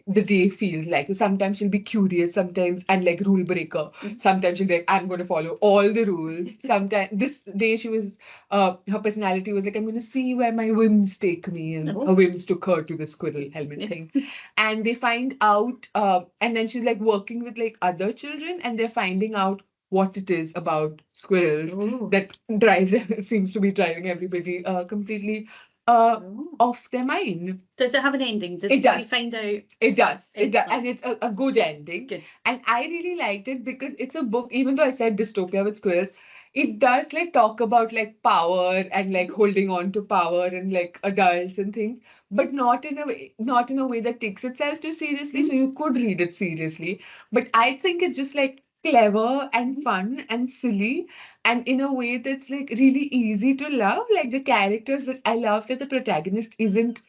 the day feels like. So sometimes she'll be curious, sometimes, and like rule breaker. Sometimes she'll be like, I'm going to follow all the rules. Sometimes this day she was, her personality was like, I'm going to see where my whims take me, and her whims took her to the squirrel helmet thing. And they find out, and then she's like working with like other children, and they're finding out what it is about squirrels that seems to be driving everybody completely off their mind. Does it have an ending? It does. We find out? It does. And it's a good ending. Good. And I really liked it because it's a book, even though I said dystopia with squirrels, it does like talk about like power and like holding on to power and like adults and things, but not in a way that takes itself too seriously. So you could read it seriously, but I think it's just like clever and fun and silly, and in a way that's like really easy to love. Like the characters, that I love that the protagonist isn't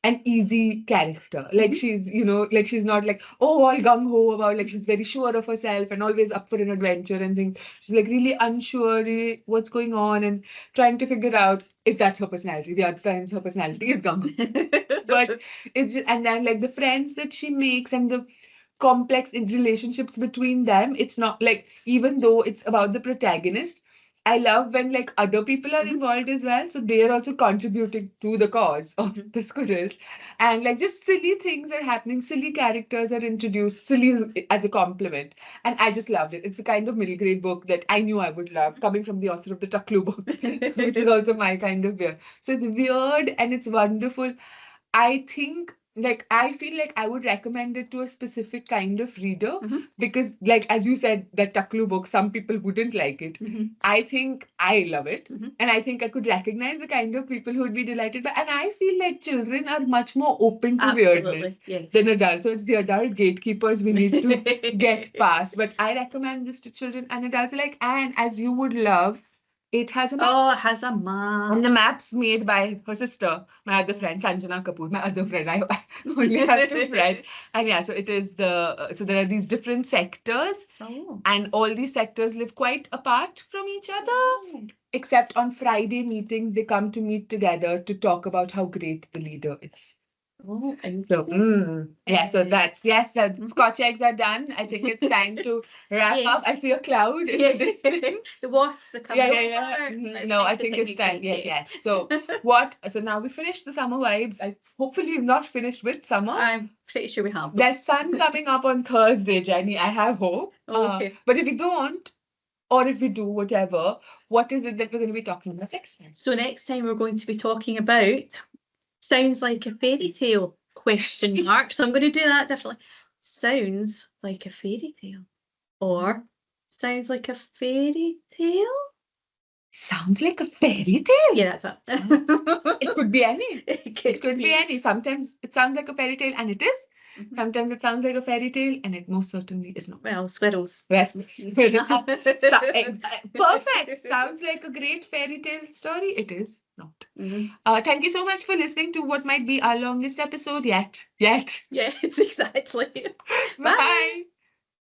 an easy character. Like she's, like she's not like, oh, all gung ho about, like she's very sure of herself and always up for an adventure and things. She's like really unsure what's going on and trying to figure out if that's her personality. The other times her personality is gung ho. But it's just, and then like the friends that she makes and the complex relationships between them. It's not like, even though it's about the protagonist, I love when like other people are involved as well. So they are also contributing to the cause of the squirrels. And like just silly things are happening. Silly characters are introduced, silly as a compliment. And I just loved it. It's the kind of middle grade book that I knew I would love, coming from the author of the Tucklu book, which is also my kind of weird. So it's weird and it's wonderful. I think like I feel like I would recommend it to a specific kind of reader, because like as you said, that Tucklu book, some people wouldn't like it. I think I love it, and I think I could recognize the kind of people who would be delighted by. And I feel like children are much more open to weirdness than adults. So it's the adult gatekeepers we need to get past. But I recommend this to children and adults alike. And as you would love, it has a map. Oh, it has a map. And the map's made by her sister, my other friend, Sanjana Kapoor, my other friend. I only have two friends. And yeah, so it is so there are these different sectors. Oh. And all these sectors live quite apart from each other. Except on Friday meetings, they come to meet together to talk about how great the leader is. Oh, and So, yeah, so that's, the Scotch eggs are done. I think it's time to wrap up. I see a cloud in the distance. The wasps are coming Yeah. No, I think it's time. Yes. So so now we finished the summer vibes. Hopefully you've not finished with summer. I'm pretty sure we have. There's sun coming up on Thursday, Jennie. I have hope. Okay. But if we don't, or if we do, whatever, what is it that we're going to be talking about next time? So next time we're going to be talking about sounds like a fairy tale ? So I'm going to do that differently. Sounds like a fairy tale, or sounds like a fairy tale. Sounds like a fairy tale. Yeah, that's it. It could be any. It could be any. Sometimes it sounds like a fairy tale, and it is. Sometimes it sounds like a fairy tale, and it most certainly is not. Well, squirrels. That's perfect. Sounds like a great fairy tale story. It is not. Thank you so much for listening to what might be our longest episode yet. Yes, exactly. Bye.